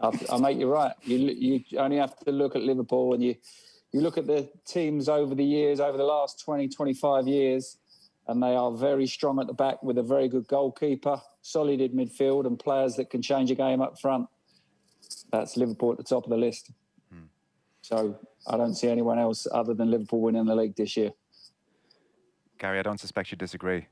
Speaker 4: I make you right. You only have to look at Liverpool and you look at the teams over the years, over the last 20, 25 years, and they are very strong at the back with a very good goalkeeper, solid in midfield, and players that can change a game up front. That's Liverpool at the top of the list. So I don't see anyone else other than Liverpool winning the league this year.
Speaker 2: Gary, I don't suspect you disagree.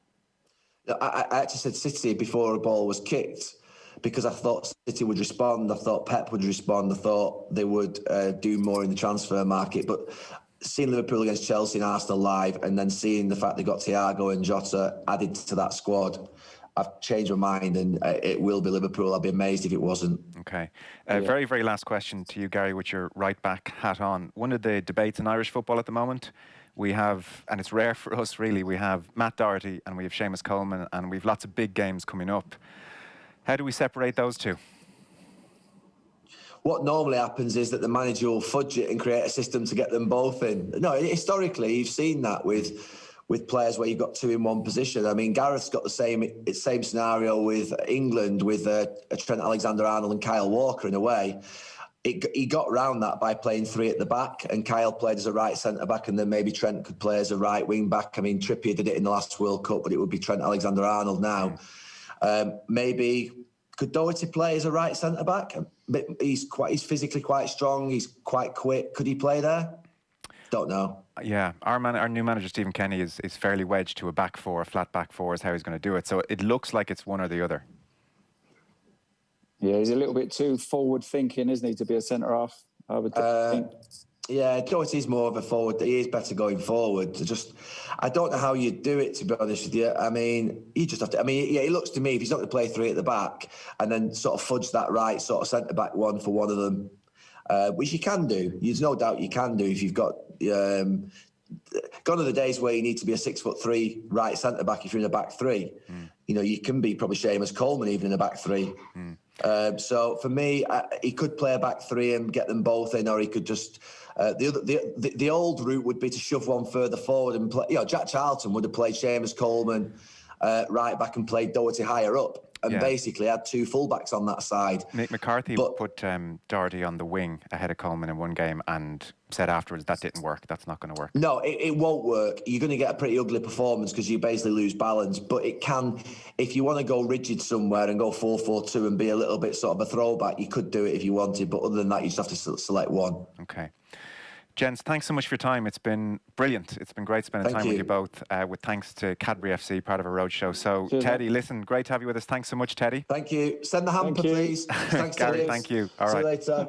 Speaker 3: I actually said City before a ball was kicked because I thought City would respond. I thought Pep would respond. I thought they would do more in the transfer market. But seeing Liverpool against Chelsea and Arsenal live, and then seeing the fact they got Thiago and Jota added to that squad, I've changed my mind, and it will be Liverpool. I'd be amazed if it wasn't.
Speaker 2: Okay. Very, very last question to you, Gary, with your right-back hat on. One of the debates in Irish football at the moment, we have, and it's rare for us really, we have Matt Doherty and we have Seamus Coleman, and we've lots of big games coming up. How do we separate those two?
Speaker 3: What normally happens is that the manager will fudge it and create a system to get them both in. No, historically, you've seen that with players where you've got 2 in one position. I mean, Gareth's got the same scenario with England with Trent Alexander-Arnold and Kyle Walker in a way. He got around that by playing 3 at the back, and Kyle played as a right centre-back, and then maybe Trent could play as a right wing-back. I mean, Trippier did it in the last World Cup, but it would be Trent Alexander-Arnold now. Maybe could Doherty play as a right centre-back? He's physically quite strong. He's quite quick. Could he play there? Don't know.
Speaker 2: Yeah, our new manager Stephen Kenny is fairly wedged to a back four. A flat back four is how he's going to do it. So it looks like it's one or the other.
Speaker 4: Yeah, he's a little bit too forward thinking, isn't he, to be a centre half? I would think.
Speaker 3: Yeah, Doherty's more of a forward. He is better going forward. I don't know how you do it, to be honest with you. I mean, you just have to. I mean, yeah, it looks to me if he's not going to play three at the back and then sort of fudge that right sort of centre back one for one of them, which you can do. There's no doubt you can do if you've got. Gone are the days where you need to be a 6'3" right centre back if you're in a back three. You know, you can be probably Seamus Coleman even in a back three. So for me, he could play a back three and get them both in, or he could just. The old route would be to shove one further forward and play. You know, Jack Charlton would have played Seamus Coleman right back and played Doherty higher up, and basically had two fullbacks on that side.
Speaker 2: Nick McCarthy put Doherty on the wing ahead of Coleman in one game and said afterwards that didn't work. That's not going to work.
Speaker 3: No, it won't work. You're going to get a pretty ugly performance because you basically lose balance. But it can, if you want to go rigid somewhere and go 4-4-2 and be a little bit sort of a throwback, you could do it if you wanted. But other than that, you just have to select one.
Speaker 2: Okay. Gents, thanks so much for your time. It's been brilliant. It's been great spending time with you both. With thanks to Cadbury FC, part of a roadshow. So, cheers, Teddy, listen, great to have you with us. Thanks so much, Teddy.
Speaker 3: Thank you. Send the hamper, please. Thanks,
Speaker 2: Gary, thank you. All right.
Speaker 3: See you later.